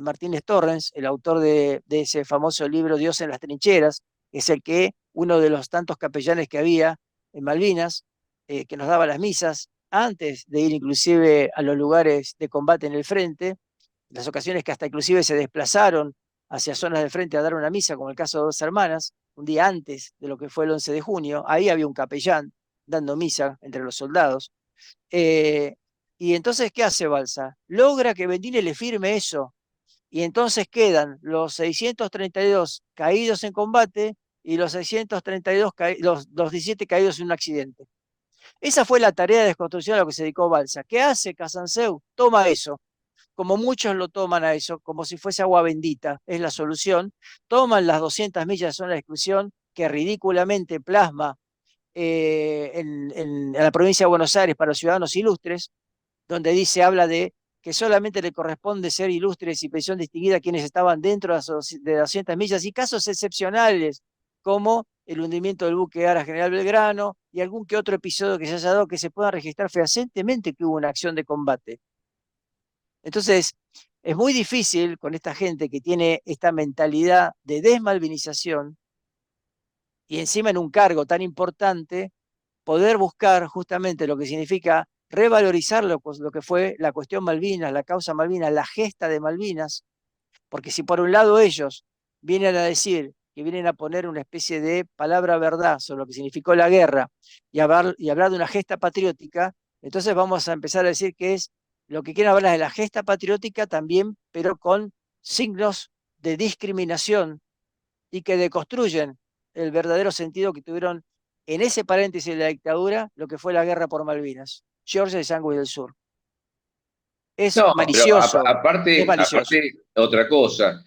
Martínez Torrens, el autor de ese famoso libro Dios en las trincheras, es el que uno de los tantos capellanes que había en Malvinas, que nos daba las misas antes de ir inclusive a los lugares de combate en el frente, las ocasiones que hasta inclusive se desplazaron hacia zonas del frente a dar una misa, como el caso de Dos Hermanas, un día antes de lo que fue el 11 de junio, ahí había un capellán dando misa entre los soldados. Eh, Y entonces, ¿qué hace Balsa? Logra que Bendine le firme eso. Y entonces quedan los 632 caídos en combate y los 632 los 17 caídos en un accidente. Esa fue la tarea de desconstrucción a lo que se dedicó Balsa. ¿Qué hace Casanseu? Toma eso, como muchos lo toman a eso, como si fuese agua bendita, es la solución. Toman las 200 millas de zona de exclusión que ridículamente plasma en la provincia de Buenos Aires para los ciudadanos ilustres, donde habla de que solamente le corresponde ser ilustres y pensión distinguida a quienes estaban dentro de las 200 millas y casos excepcionales como el hundimiento del buque Ara General Belgrano y algún que otro episodio que se haya dado que se pueda registrar fehacientemente que hubo una acción de combate. Entonces, es muy difícil con esta gente que tiene esta mentalidad de desmalvinización y encima en un cargo tan importante, poder buscar justamente lo que significa revalorizar lo que fue la cuestión Malvinas, la causa Malvinas, la gesta de Malvinas, porque si por un lado ellos vienen a decir que vienen a poner una especie de palabra verdad sobre lo que significó la guerra y hablar de una gesta patriótica, entonces vamos a empezar a decir que es lo que quieren hablar de la gesta patriótica también, pero con signos de discriminación y que deconstruyen el verdadero sentido que tuvieron en ese paréntesis de la dictadura lo que fue la guerra por Malvinas, Georgia y Sandwich del Sur. Es No, pero malicioso, es malicioso. aparte, otra cosa,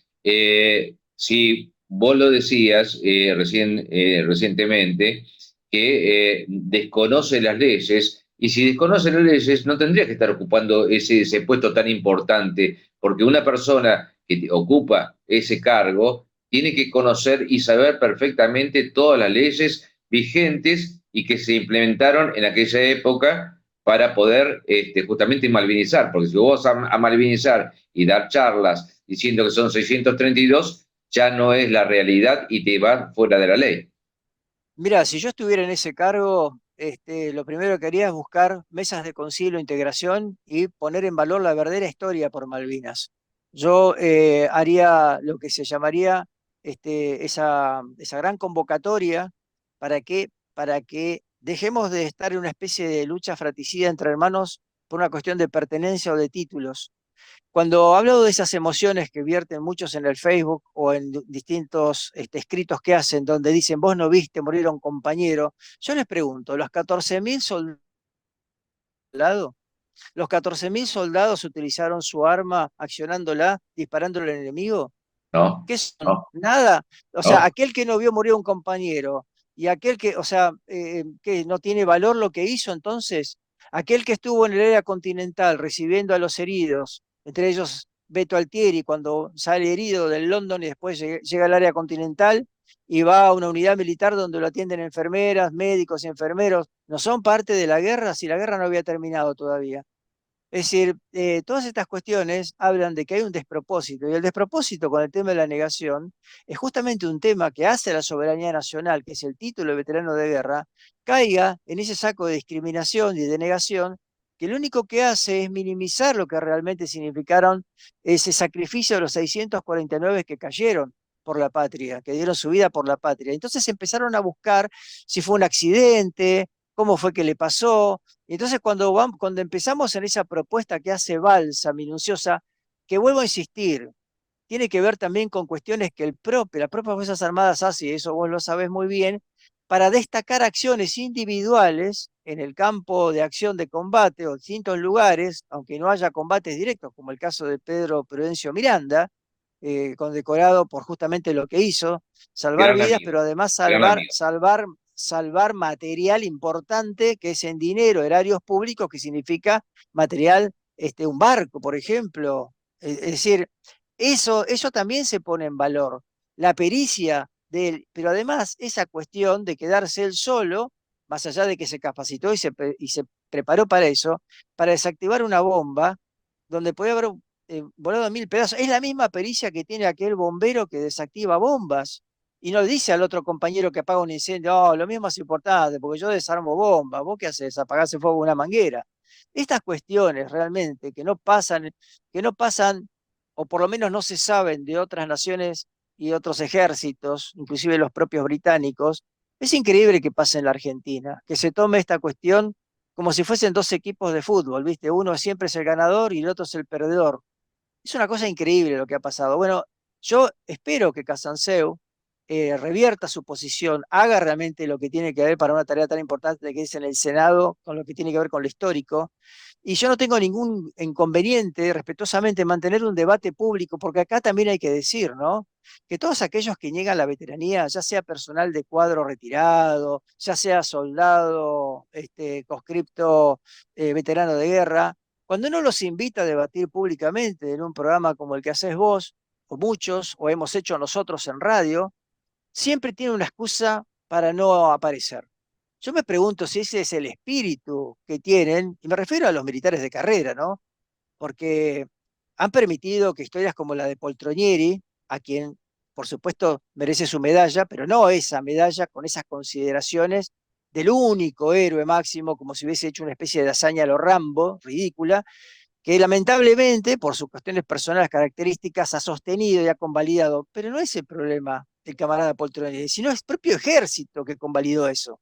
si vos lo decías recientemente, que desconoce las leyes, y si desconoce las leyes, no tendría que estar ocupando ese puesto tan importante, porque una persona que ocupa ese cargo tiene que conocer y saber perfectamente todas las leyes vigentes y que se implementaron en aquella época para poder justamente malvinizar, porque si vos a malvinizar y dar charlas diciendo que son 632, ya no es la realidad y te vas fuera de la ley. Mira, si yo estuviera en ese cargo, lo primero que haría es buscar mesas de concilio e integración y poner en valor la verdadera historia por Malvinas. Yo haría lo que se llamaría esa gran convocatoria para que dejemos de estar en una especie de lucha fratricida entre hermanos por una cuestión de pertenencia o de títulos. Cuando hablo de esas emociones que vierten muchos en el Facebook o en distintos escritos que hacen, donde dicen, vos no viste morir a un compañero, yo les pregunto, ¿los 14.000 soldados, los 14.000 soldados utilizaron su arma accionándola, disparándole al enemigo? No, ¿Qué son? no, Nada. O sea, no. aquel que no vio morir a un compañero y aquel que, o sea, que no tiene valor lo que hizo entonces, aquel que estuvo en el área continental recibiendo a los heridos, entre ellos Beto Altieri, cuando sale herido del London y después llega al área continental y va a una unidad militar donde lo atienden enfermeras, médicos y enfermeros, no son parte de la guerra si la guerra no había terminado todavía. Es decir, todas estas cuestiones hablan de que hay un despropósito, y el despropósito con el tema de la negación es justamente un tema que hace a la soberanía nacional, que es el título de veterano de guerra, caiga en ese saco de discriminación y de negación, que lo único que hace es minimizar lo que realmente significaron ese sacrificio de los 649 que cayeron por la patria, que dieron su vida por la patria. Entonces empezaron a buscar si fue un accidente, cómo fue que le pasó, y entonces cuando empezamos en esa propuesta que hace Balsa, minuciosa, que vuelvo a insistir, tiene que ver también con cuestiones que las propias Fuerzas Armadas hace, y eso vos lo sabés muy bien, para destacar acciones individuales en el campo de acción de combate o distintos lugares, aunque no haya combates directos, como el caso de Pedro Prudencio Miranda, condecorado por justamente lo que hizo, salvar Gran vidas, amigo, pero además gran amigo. salvar material importante que es en dinero, erarios públicos, que significa material, un barco, por ejemplo. Es decir, eso también se pone en valor. La pericia de él, pero además esa cuestión de quedarse él solo, más allá de que se capacitó y se preparó para eso, para desactivar una bomba donde podía haber volado 1.000 pedazos. Es la misma pericia que tiene aquel bombero que desactiva bombas y no le dice al otro compañero que apaga un incendio, oh, lo mismo es importante, porque yo desarmo bombas, ¿vos qué haces? Apagás el fuego con una manguera. Estas cuestiones realmente que no pasan, o por lo menos no se saben de otras naciones y otros ejércitos, inclusive los propios británicos, es increíble que pase en la Argentina, que se tome esta cuestión como si fuesen dos equipos de fútbol, ¿viste? Uno siempre es el ganador y el otro es el perdedor. Es una cosa increíble lo que ha pasado. Bueno, yo espero que Casanseu revierta su posición, haga realmente lo que tiene que ver para una tarea tan importante que es en el Senado, con lo que tiene que ver con lo histórico. Y yo no tengo ningún inconveniente, respetuosamente, en mantener un debate público, porque acá también hay que decir, ¿no? Que todos aquellos que niegan la veteranía, ya sea personal de cuadro retirado, ya sea soldado, conscripto, veterano de guerra, cuando uno los invita a debatir públicamente en un programa como el que haces vos, o muchos, o hemos hecho nosotros en radio, siempre tiene una excusa para no aparecer. Yo me pregunto si ese es el espíritu que tienen, y me refiero a los militares de carrera, ¿no? Porque han permitido que historias como la de Poltronieri, a quien por supuesto merece su medalla, pero no esa medalla con esas consideraciones del único héroe máximo, como si hubiese hecho una especie de hazaña a lo Rambo, ridícula, que lamentablemente, por sus cuestiones personales, características, ha sostenido y ha convalidado. Pero no es el problema del camarada Poltronieri, sino es el propio ejército que convalidó eso,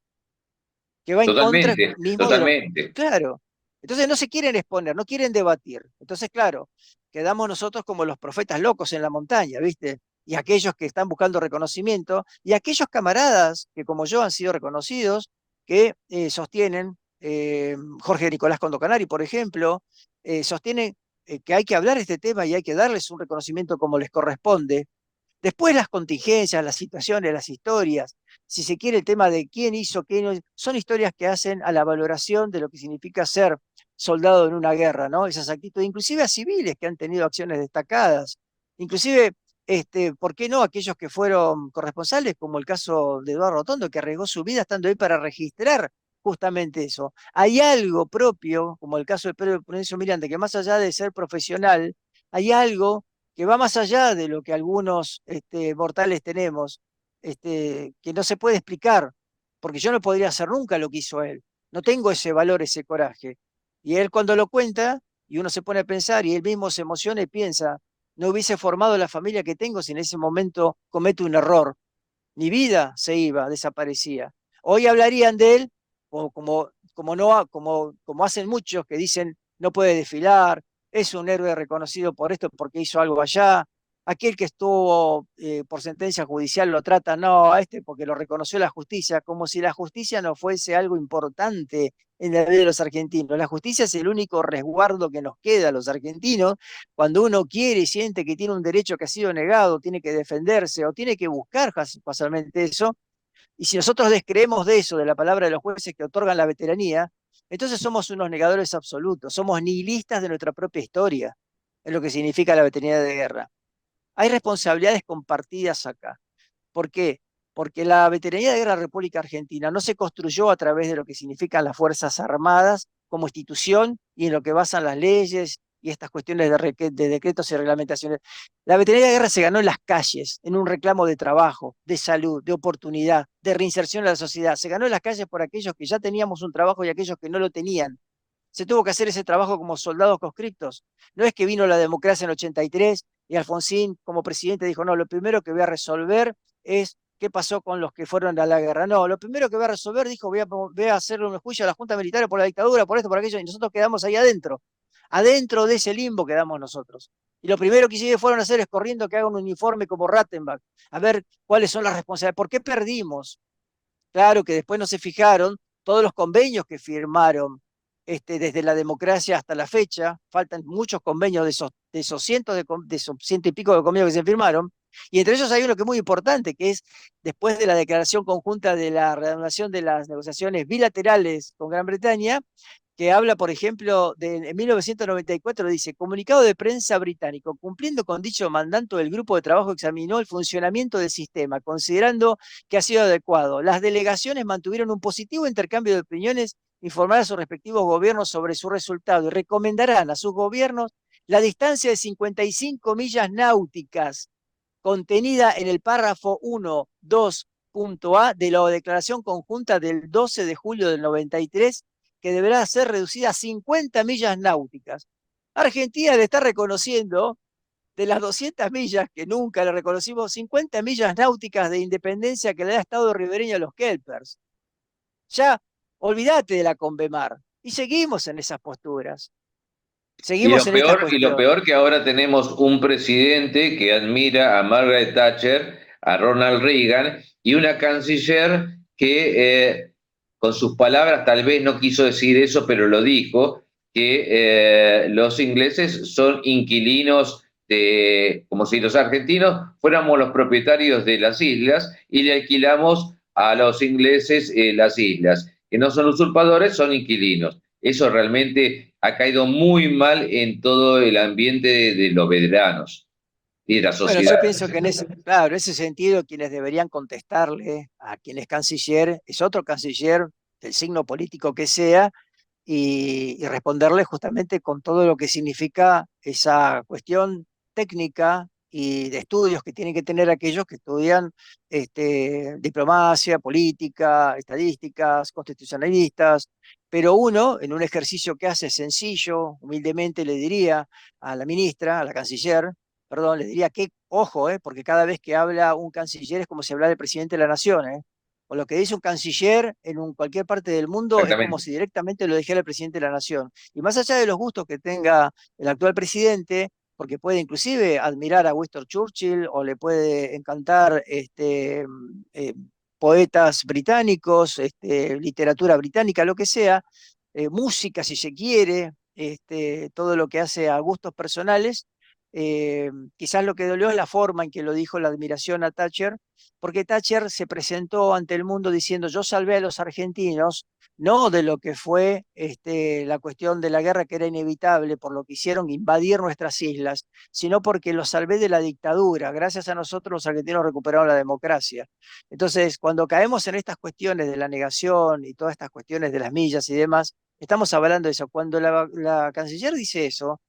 que va en contra Totalmente, mismo de lo... totalmente. Claro. Entonces no se quieren exponer, no quieren debatir. Entonces, claro, quedamos nosotros como los profetas locos en la montaña, ¿viste? Y aquellos que están buscando reconocimiento, y aquellos camaradas que como yo han sido reconocidos, que sostienen, Jorge Nicolás Condocanari, por ejemplo, sostienen que hay que hablar de este tema y hay que darles un reconocimiento como les corresponde. Después las contingencias, las situaciones, las historias, si se quiere el tema de quién hizo, qué no, son historias que hacen a la valoración de lo que significa ser soldado en una guerra, ¿no? Esas actitudes, inclusive a civiles que han tenido acciones destacadas, inclusive, ¿por qué no aquellos que fueron corresponsales, como el caso de Eduardo Rotondo, que arriesgó su vida estando ahí para registrar justamente eso? Hay algo propio, como el caso de Pedro Prudencio Miranda, que más allá de ser profesional, hay algo que va más allá de lo que algunos mortales tenemos, que no se puede explicar, porque yo no podría hacer nunca lo que hizo él. No tengo ese valor, ese coraje. Y él cuando lo cuenta, y uno se pone a pensar, y él mismo se emociona y piensa, no hubiese formado la familia que tengo si en ese momento cometo un error. Mi vida se iba, desaparecía. Hoy hablarían de él como hacen muchos que dicen no puede desfilar, es un héroe reconocido por esto porque hizo algo allá. Aquel que estuvo por sentencia judicial lo trata, no, a este porque lo reconoció la justicia, como si la justicia no fuese algo importante en la vida de los argentinos. La justicia es el único resguardo que nos queda a los argentinos cuando uno quiere y siente que tiene un derecho que ha sido negado, tiene que defenderse o tiene que buscar casualmente eso. Y si nosotros descreemos de eso, de la palabra de los jueces que otorgan la veteranía, entonces somos unos negadores absolutos, somos nihilistas de nuestra propia historia, es lo que significa la veteranía de guerra. Hay responsabilidades compartidas acá. ¿Por qué? Porque la veteranía de guerra de la República Argentina no se construyó a través de lo que significan las Fuerzas Armadas como institución y en lo que basan las leyes y estas cuestiones de decretos y reglamentaciones. La veteranía de guerra se ganó en las calles, en un reclamo de trabajo, de salud, de oportunidad, de reinserción a la sociedad. Se ganó en las calles por aquellos que ya teníamos un trabajo y aquellos que no lo tenían. Se tuvo que hacer ese trabajo como soldados conscriptos. No es que vino la democracia en 83 y Alfonsín como presidente dijo, no, lo primero que voy a resolver es qué pasó con los que fueron a la guerra. No, lo primero que voy a resolver, dijo, voy a hacerle un juicio a la Junta Militar por la dictadura, por esto, por aquello, y nosotros quedamos ahí adentro. Adentro de ese limbo quedamos nosotros. Y lo primero que hicieron fueron a hacer es corriendo que hagan un uniforme como Rattenbach, a ver cuáles son las responsabilidades. ¿Por qué perdimos? Claro que después no se fijaron todos los convenios que firmaron desde la democracia hasta la fecha, faltan muchos convenios de esos cientos de esos ciento y pico de convenios que se firmaron, y entre ellos hay uno que es muy importante, que es después de la declaración conjunta de la reanudación de las negociaciones bilaterales con Gran Bretaña, que habla, por ejemplo, en 1994, dice, comunicado de prensa británico, cumpliendo con dicho mandato, el grupo de trabajo examinó el funcionamiento del sistema, considerando que ha sido adecuado. Las delegaciones mantuvieron un positivo intercambio de opiniones, informar a sus respectivos gobiernos sobre su resultado y recomendarán a sus gobiernos la distancia de 55 millas náuticas contenida en el párrafo 1.2.a de la declaración conjunta del 12 de julio del 93, que deberá ser reducida a 50 millas náuticas. Argentina le está reconociendo de las 200 millas que nunca le reconocimos, 50 millas náuticas de independencia que le da Estado ribereño a los Kelpers. Ya olvídate de la Convemar. Y seguimos en esas posturas, Y seguimos en esta lo cuestión. peor que ahora tenemos un presidente que admira a Margaret Thatcher, a Ronald Reagan, y una canciller que con sus palabras tal vez no quiso decir eso, pero lo dijo, que los ingleses son inquilinos de, como si los argentinos fuéramos los propietarios de las islas y le alquilamos a los ingleses las islas, que no son usurpadores, son inquilinos. Eso realmente ha caído muy mal en todo el ambiente de los veteranos y de la Bueno, sociedad. yo pienso que claro, en ese sentido, quienes deberían contestarle a quien es canciller es otro canciller del signo político que sea y responderle justamente con todo lo que significa esa cuestión técnica y de estudios que tienen que tener aquellos que estudian diplomacia, política, estadísticas, constitucionalistas, pero uno, en un ejercicio que hace sencillo, humildemente le diría a la ministra, a la canciller, perdón, le diría que, ojo, porque cada vez que habla un canciller es como si hablara el presidente de la nación, o lo que dice un canciller en cualquier parte del mundo es como Exactamente. si directamente lo dijera el presidente de la nación. Y más allá de los gustos que tenga el actual presidente, porque puede inclusive admirar a Winston Churchill o le puede encantar eh, poetas británicos, literatura británica, lo que sea, música si se quiere, todo lo que hace a gustos personales. Quizás lo que dolió es la forma en que lo dijo la admiración a Thatcher, porque Thatcher se presentó ante el mundo diciendo yo salvé a los argentinos, no de lo que fue la cuestión de la guerra que era inevitable por lo que hicieron invadir nuestras islas, sino porque los salvé de la dictadura. Gracias a nosotros los argentinos recuperaron la democracia. Entonces, cuando caemos en estas cuestiones de la negación y todas estas cuestiones de las millas y demás, estamos hablando de eso. Cuando la canciller dice eso,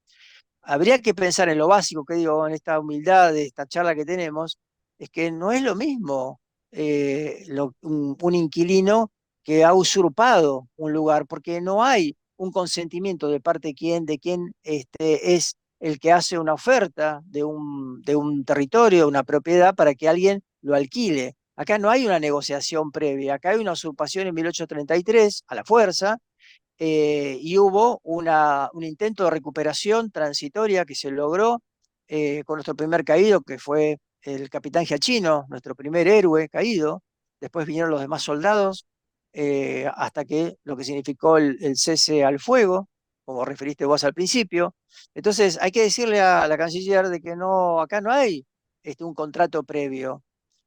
habría que pensar en lo básico que digo, en esta humildad de esta charla que tenemos, es que no es lo mismo un inquilino que ha usurpado un lugar, porque no hay un consentimiento de parte de quien es el que hace una oferta de un territorio, una propiedad, para que alguien lo alquile. Acá no hay una negociación previa, acá hay una usurpación en 1833 a la fuerza, y hubo un intento de recuperación transitoria que se logró con nuestro primer caído, que fue el capitán Giachino, nuestro primer héroe caído. Después vinieron los demás soldados, hasta que lo que significó el cese al fuego, como referiste vos al principio. Entonces hay que decirle a la canciller de que no, acá no hay un contrato previo.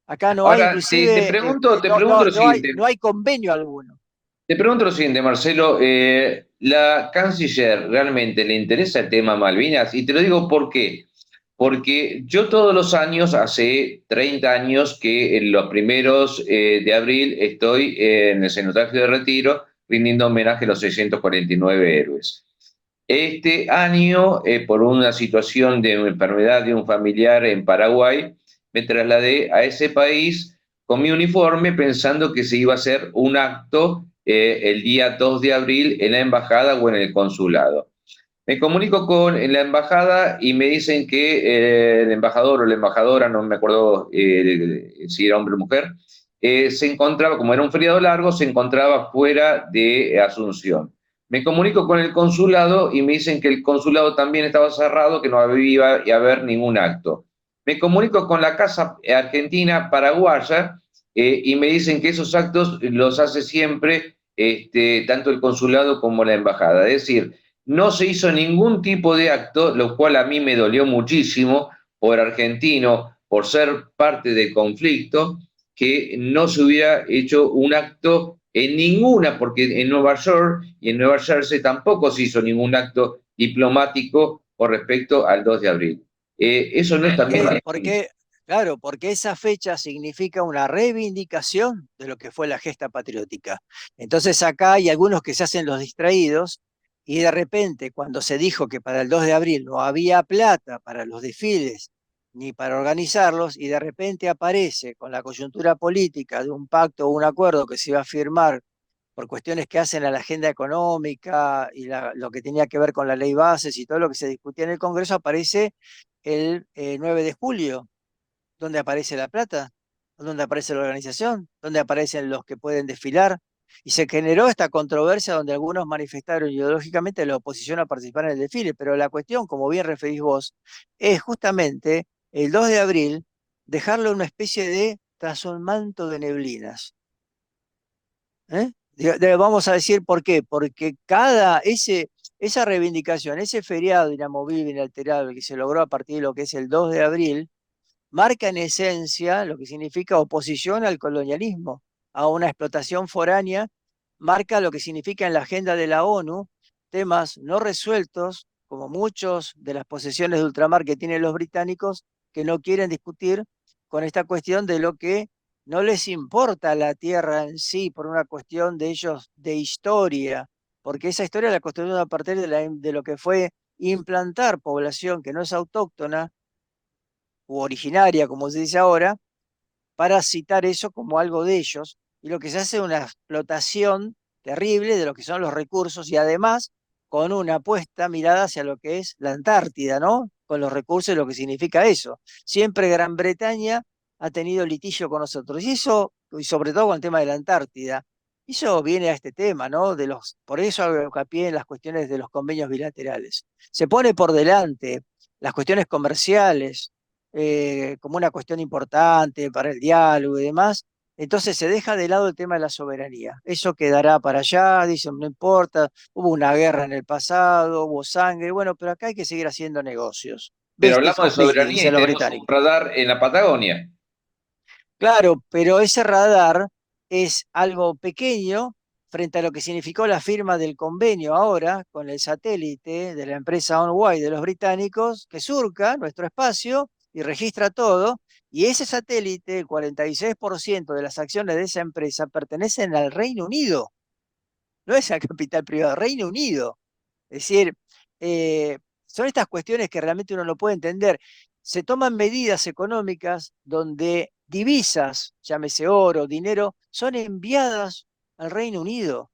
Acá no hay Ahora, inclusive, te pregunto lo siguiente. no hay convenio alguno. Te pregunto lo siguiente, Marcelo. ¿La canciller realmente le interesa el tema Malvinas? Y te lo digo por qué. Porque yo todos los años, hace 30 años, que en los primeros de abril estoy en el cenotafio de Retiro rindiendo homenaje a los 649 héroes. Este año, por una situación de enfermedad de un familiar en Paraguay, me trasladé a ese país con mi uniforme pensando que se iba a hacer un acto el día 2 de abril en la embajada o en el consulado. Me comunico con la embajada y me dicen que el embajador o la embajadora, no me acuerdo si era hombre o mujer, se encontraba, como era un feriado largo, se encontraba fuera de Asunción. Me comunico con el consulado y me dicen que el consulado también estaba cerrado, que no iba a haber ningún acto. Me comunico con la Casa Argentina Paraguaya y me dicen que esos actos los hace siempre tanto el consulado como la embajada. Es decir, no se hizo ningún tipo de acto, lo cual a mí me dolió muchísimo por argentino, por ser parte del conflicto, que no se hubiera hecho un acto en ninguna, porque en Nueva York y en Nueva Jersey tampoco se hizo ningún acto diplomático con respecto al 2 de abril. Eso no es también... Claro, porque esa fecha significa una reivindicación de lo que fue la gesta patriótica. Entonces acá hay algunos que se hacen los distraídos y de repente cuando se dijo que para el 2 de abril no había plata para los desfiles ni para organizarlos y de repente aparece con la coyuntura política de un pacto o un acuerdo que se iba a firmar por cuestiones que hacen a la agenda económica y lo que tenía que ver con la ley bases y todo lo que se discutía en el Congreso, aparece el 9 de julio, donde aparece la plata, donde aparece la organización, donde aparecen los que pueden desfilar. Y se generó esta controversia donde algunos manifestaron ideológicamente la oposición a participar en el desfile, pero la cuestión, como bien referís vos, es justamente el 2 de abril dejarlo en una especie de tras un manto de neblinas. ¿Eh? Vamos a decir por qué, porque esa reivindicación, ese feriado inamovible, inalterable que se logró a partir de lo que es el 2 de abril, marca en esencia lo que significa oposición al colonialismo, a una explotación foránea, marca lo que significa en la agenda de la ONU temas no resueltos, como muchos de las posesiones de ultramar que tienen los británicos, que no quieren discutir con esta cuestión de lo que no les importa la tierra en sí por una cuestión de ellos de historia, porque esa historia la construyeron a partir de lo que fue implantar población que no es autóctona u originaria, como se dice ahora, para citar eso como algo de ellos, y lo que se hace es una explotación terrible de lo que son los recursos y además con una apuesta mirada hacia lo que es la Antártida, ¿no? Con los recursos y lo que significa eso. Siempre Gran Bretaña ha tenido litigio con nosotros, y eso, y sobre todo con el tema de la Antártida, eso viene a este tema, ¿no? Por eso hago hincapié en las cuestiones de los convenios bilaterales. Se pone por delante las cuestiones comerciales, como una cuestión importante para el diálogo y demás, entonces se deja de lado el tema de la soberanía. Eso quedará para allá, dicen, no importa, hubo una guerra en el pasado, hubo sangre, bueno, pero acá hay que seguir haciendo negocios. Pero Business hablamos de completely, soberanía dicen y los tenemos un británicos. radar en la Patagonia. Claro, pero ese radar es algo pequeño frente a lo que significó la firma del convenio ahora con el satélite de la empresa OnWide de los británicos, que surca nuestro espacio y registra todo. Y ese satélite, el 46% de las acciones de esa empresa pertenecen al Reino Unido, no es a capital privado, Reino Unido. Es decir, son estas cuestiones que realmente uno no puede entender. Se toman medidas económicas donde divisas, llámese oro, dinero, son enviadas al Reino Unido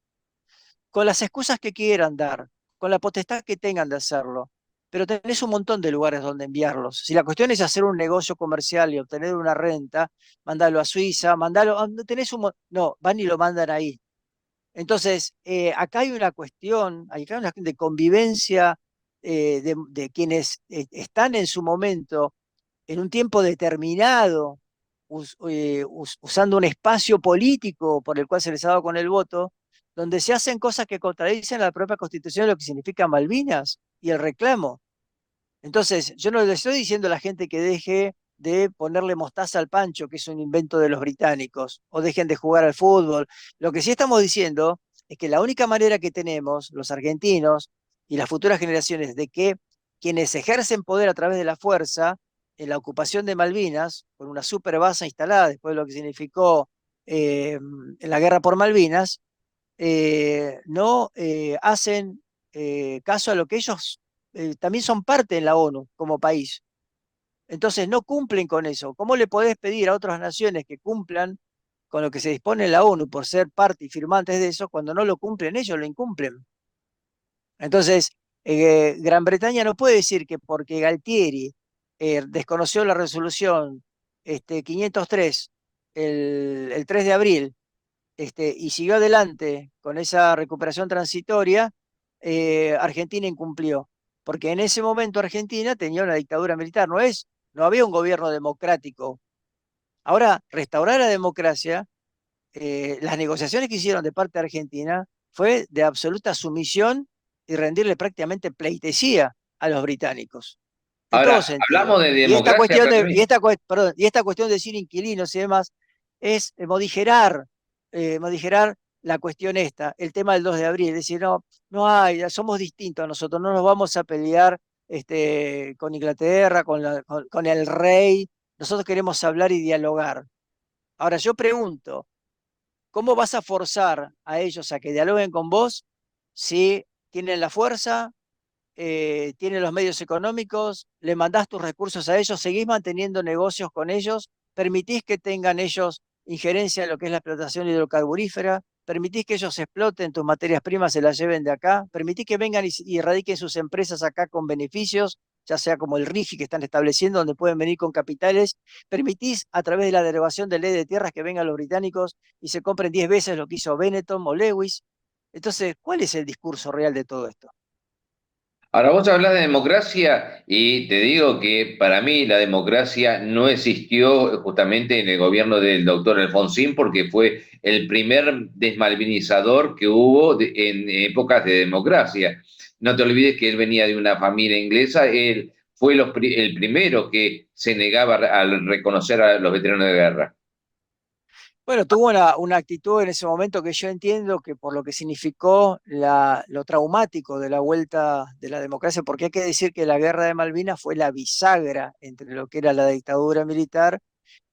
con las excusas que quieran dar, con la potestad que tengan de hacerlo. Pero tenés un montón de lugares donde enviarlos. Si la cuestión es hacer un negocio comercial y obtener una renta, mandalo a Suiza, mandalo, no, van y lo mandan ahí. Entonces, acá hay una cuestión, acá hay una cuestión de convivencia de quienes están en su momento, en un tiempo determinado, usando un espacio político por el cual se les ha dado con el voto, donde se hacen cosas que contradicen a la propia Constitución de lo que significa Malvinas y el reclamo. Entonces, yo no le estoy diciendo a la gente que deje de ponerle mostaza al pancho, que es un invento de los británicos, o dejen de jugar al fútbol. Lo que sí estamos diciendo es que la única manera que tenemos los argentinos y las futuras generaciones de que quienes ejercen poder a través de la fuerza en la ocupación de Malvinas, con una super base instalada después de lo que significó en la guerra por Malvinas, no hacen caso a lo que ellos también son parte en la ONU como país. Entonces no cumplen con eso. ¿Cómo le podés pedir a otras naciones que cumplan con lo que se dispone en la ONU por ser parte y firmantes de eso cuando no lo cumplen ellos, lo incumplen? Entonces, Gran Bretaña no puede decir que porque Galtieri desconoció la resolución 503 el 3 de abril y siguió adelante con esa recuperación transitoria, Argentina incumplió. Porque en ese momento Argentina tenía una dictadura militar, no había un gobierno democrático. Ahora, restaurar la democracia, las negociaciones que hicieron de parte de Argentina fue de absoluta sumisión y rendirle prácticamente pleitesía a los británicos, en todo Ahora, sentido. hablamos de Y esta democracia, cuestión pero de, también. perdón, y esta cuestión de decir inquilinos y demás es modigerar la cuestión esta, el tema del 2 de abril, es decir, no, no hay, somos distintos nosotros, no nos vamos a pelear con Inglaterra, con el rey, nosotros queremos hablar y dialogar. Ahora yo pregunto, ¿cómo vas a forzar a ellos a que dialoguen con vos si tienen la fuerza, tienen los medios económicos, le mandás tus recursos a ellos, seguís manteniendo negocios con ellos, permitís que tengan ellos injerencia en lo que es la explotación hidrocarburífera, permitís que ellos exploten tus materias primas, se las lleven de acá, permitís que vengan y radiquen sus empresas acá con beneficios ya sea como el RIGI que están estableciendo, donde pueden venir con capitales, permitís a través de la derogación de ley de tierras que vengan los británicos y se compren 10 veces lo que hizo Benetton o Lewis. Entonces, ¿cuál es el discurso real de todo esto? Ahora vos hablas de democracia y te digo que para mí la democracia no existió justamente en el gobierno del doctor Alfonsín porque fue el primer desmalvinizador que hubo en épocas de democracia. No te olvides que él venía de una familia inglesa, él fue el primero que se negaba a reconocer a los veteranos de guerra. Bueno, tuvo una actitud en ese momento que yo entiendo que por lo que significó lo traumático de la vuelta de la democracia, porque hay que decir que la guerra de Malvinas fue la bisagra entre lo que era la dictadura militar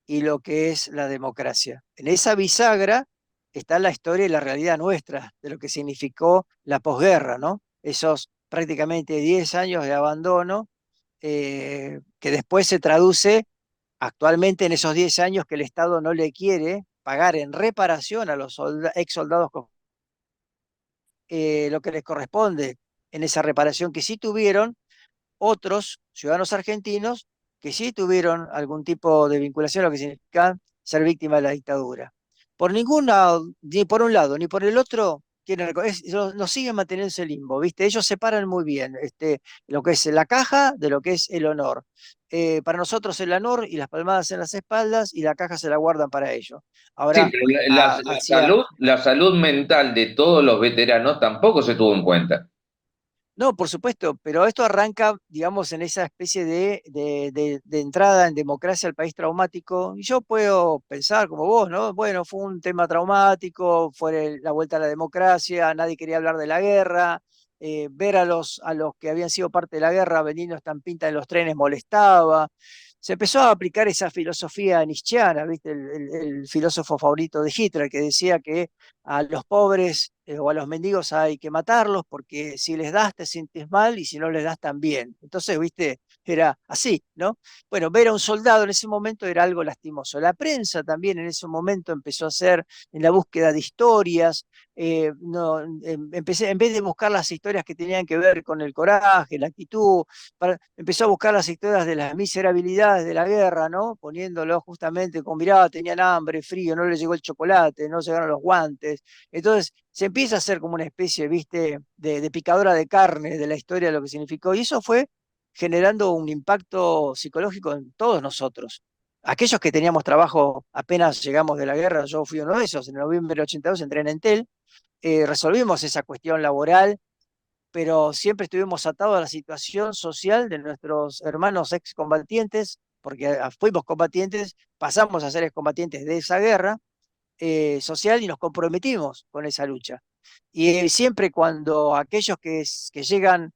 y lo que es la democracia. En esa bisagra está la historia y la realidad nuestra de lo que significó la posguerra, ¿no? Esos prácticamente 10 años de abandono que después se traduce actualmente en esos 10 años que el Estado no le quiere pagar en reparación a los ex soldados lo que les corresponde en esa reparación que sí tuvieron otros ciudadanos argentinos que sí tuvieron algún tipo de vinculación a lo que significa ser víctima de la dictadura. Por ninguna, ni por un lado ni por el otro, nos siguen manteniendo ese limbo, ¿viste? Ellos separan muy bien lo que es la caja de lo que es el honor. Para nosotros el honor y las palmadas en las espaldas y la caja se la guardan para ellos. Sí, Ahora, pero la salud mental de todos los veteranos tampoco se tuvo en cuenta. no, por supuesto, pero esto arranca, digamos, en esa especie de entrada en democracia al país traumático. Y yo puedo pensar como vos, ¿no? Bueno, fue un tema traumático, fue la vuelta a la democracia, nadie quería hablar de la guerra, ver a los que habían sido parte de la guerra vendiendo estampintas en los trenes molestaba. Se empezó a aplicar esa filosofía nietzscheana, ¿viste? El filósofo favorito de Hitler, que decía que a los pobres o a los mendigos hay que matarlos porque si les das te sientes mal y si no les das también. Entonces, viste, era así, ¿no? Bueno, ver a un soldado en ese momento era algo lastimoso. La prensa también en ese momento empezó a hacer en la búsqueda de historias. No, empecé, en vez de buscar las historias que tenían que ver con el coraje, la actitud, empezó a buscar las historias de las miserabilidades de la guerra, ¿no? Poniéndolo justamente con, mirá, tenían hambre, frío, no les llegó el chocolate, no llegaron los guantes. Entonces se empieza a hacer como una especie, viste, de picadora de carne de la historia de lo que significó. Y eso fue generando un impacto psicológico en todos nosotros. Aquellos que teníamos trabajo apenas llegamos de la guerra, yo fui uno de esos, en noviembre del 82 entré en Entel, resolvimos esa cuestión laboral, pero siempre estuvimos atados a la situación social de nuestros hermanos excombatientes, porque fuimos combatientes, pasamos a ser excombatientes de esa guerra social y nos comprometimos con esa lucha. Y siempre cuando aquellos que llegan,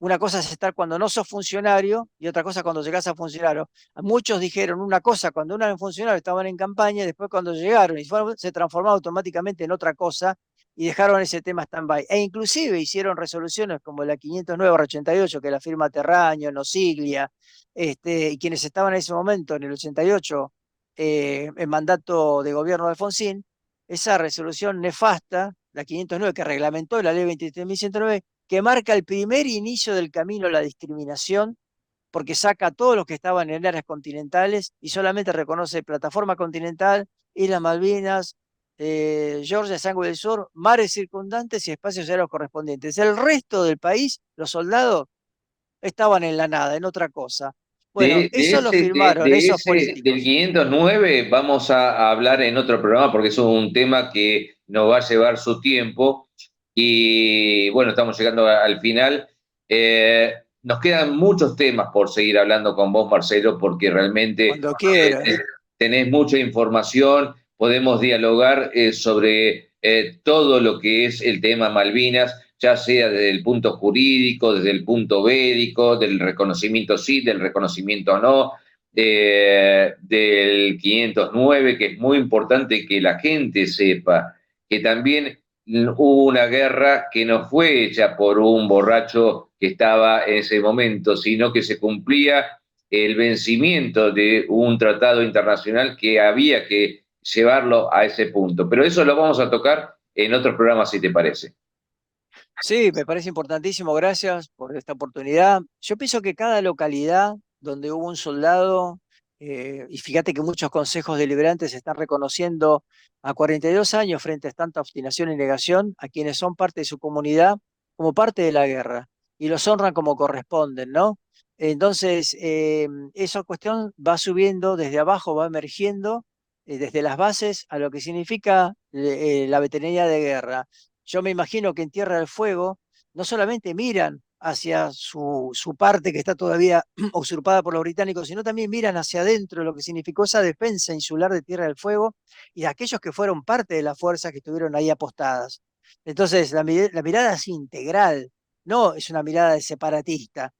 una cosa es estar cuando no sos funcionario y otra cosa cuando llegás a funcionario. Muchos dijeron una cosa cuando no eran funcionarios, estaban en campaña, y después cuando llegaron y se transformó automáticamente en otra cosa y dejaron ese tema stand-by. E inclusive hicieron resoluciones como la 509/88, que la firma Terraño, Nosiglia, y quienes estaban en ese momento, en el 88, en mandato de gobierno de Alfonsín, esa resolución nefasta, la 509, que reglamentó la ley 23.109, que marca el primer inicio del camino a la discriminación, porque saca a todos los que estaban en áreas continentales y solamente reconoce plataforma continental, Islas Malvinas, Georgia, Sangre del Sur, mares circundantes y espacios aéreos correspondientes. El resto del país, los soldados, estaban en la nada, en otra cosa. Bueno, eso lo firmaron esos Del políticos. 509 vamos a hablar en otro programa porque eso es un tema que nos va a llevar su tiempo y bueno, estamos llegando al final. Nos quedan muchos temas por seguir hablando con vos, Marcelo, porque realmente Cuando quieran. tenés mucha información, podemos dialogar sobre todo lo que es el tema Malvinas, ya sea desde el punto jurídico, desde el punto bélico, del reconocimiento sí, del reconocimiento no, del 509, que es muy importante que la gente sepa que también hubo una guerra que no fue hecha por un borracho que estaba en ese momento, sino que se cumplía el vencimiento de un tratado internacional que había que llevarlo a ese punto. Pero eso lo vamos a tocar en otro programa, si te parece. Sí, me parece importantísimo, gracias por esta oportunidad. Yo pienso que cada localidad donde hubo un soldado, y fíjate que muchos consejos deliberantes están reconociendo a 42 años frente a tanta obstinación y negación a quienes son parte de su comunidad como parte de la guerra y los honran como corresponden, ¿no? Entonces, esa cuestión va subiendo desde abajo, va emergiendo desde las bases a lo que significa la veteranía de guerra. Yo me imagino que en Tierra del Fuego no solamente miran hacia su parte que está todavía usurpada por los británicos, sino también miran hacia adentro lo que significó esa defensa insular de Tierra del Fuego y de aquellos que fueron parte de las fuerzas que estuvieron ahí apostadas. Entonces, la mirada es integral, no es una mirada de separatista.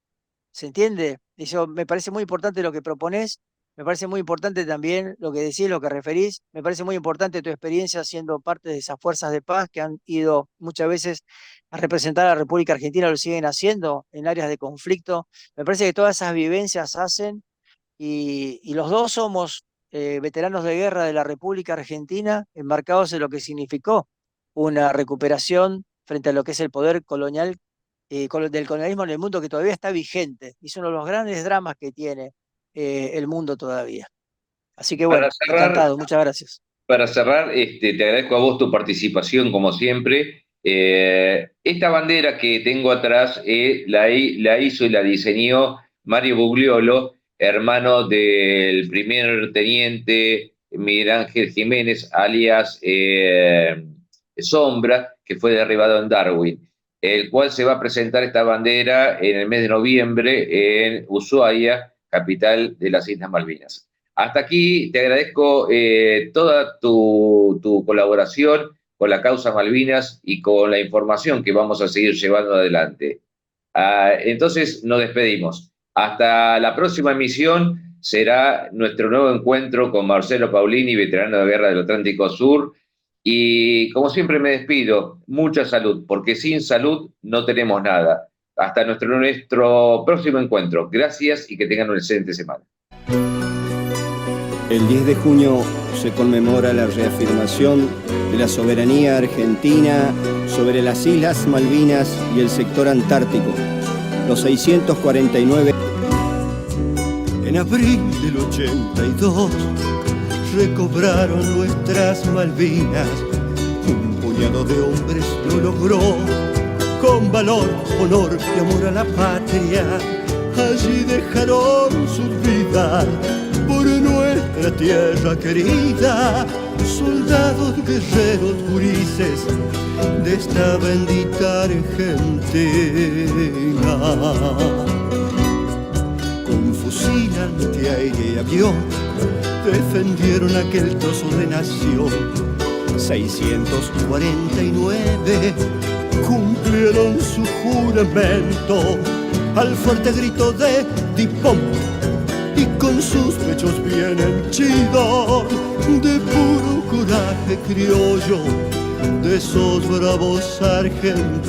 ¿Se entiende? Eso me parece muy importante lo que proponés, me parece muy importante también lo que decís, lo que referís, me parece muy importante tu experiencia siendo parte de esas fuerzas de paz que han ido muchas veces a representar a la República Argentina, lo siguen haciendo en áreas de conflicto. Me parece que todas esas vivencias hacen y los dos somos veteranos de guerra de la República Argentina, enmarcados en lo que significó una recuperación frente a lo que es el poder colonial del colonialismo en el mundo que todavía está vigente. Es uno de los grandes dramas que tiene el mundo todavía. Así que Para bueno, cerrar, encantado, muchas gracias. te agradezco a vos tu participación, como siempre. Esta bandera que tengo atrás la hizo y la diseñó Mario Bugliolo, hermano del primer teniente Miguel Ángel Jiménez, alias Sombra, que fue derribado en Darwin, el cual se va a presentar esta bandera en el mes de noviembre en Ushuaia, capital de las Islas Malvinas. Hasta aquí te agradezco toda tu colaboración con la causa Malvinas y con la información que vamos a seguir llevando adelante. Entonces nos despedimos. Hasta la próxima emisión será nuestro nuevo encuentro con Marcelo Paulini, veterano de guerra del Atlántico Sur. Y como siempre me despido, mucha salud, porque sin salud no tenemos nada. Hasta nuestro próximo encuentro. Gracias y que tengan una excelente semana. El 10 de junio se conmemora la reafirmación de la soberanía argentina sobre las Islas Malvinas y el sector antártico. Los 649. En abril del 82 recobraron nuestras Malvinas. Un puñado de hombres lo logró, con valor, honor y amor a la patria. Allí dejaron sus vidas por nuestra tierra querida, soldados, guerreros, gurises de esta bendita Argentina. Con fusil antiaéreo y avión defendieron aquel trozo de nación. 649 cumplieron su juramento al fuerte grito de Dipón, y con sus pechos bien henchidos de puro coraje criollo de esos bravos argentinos.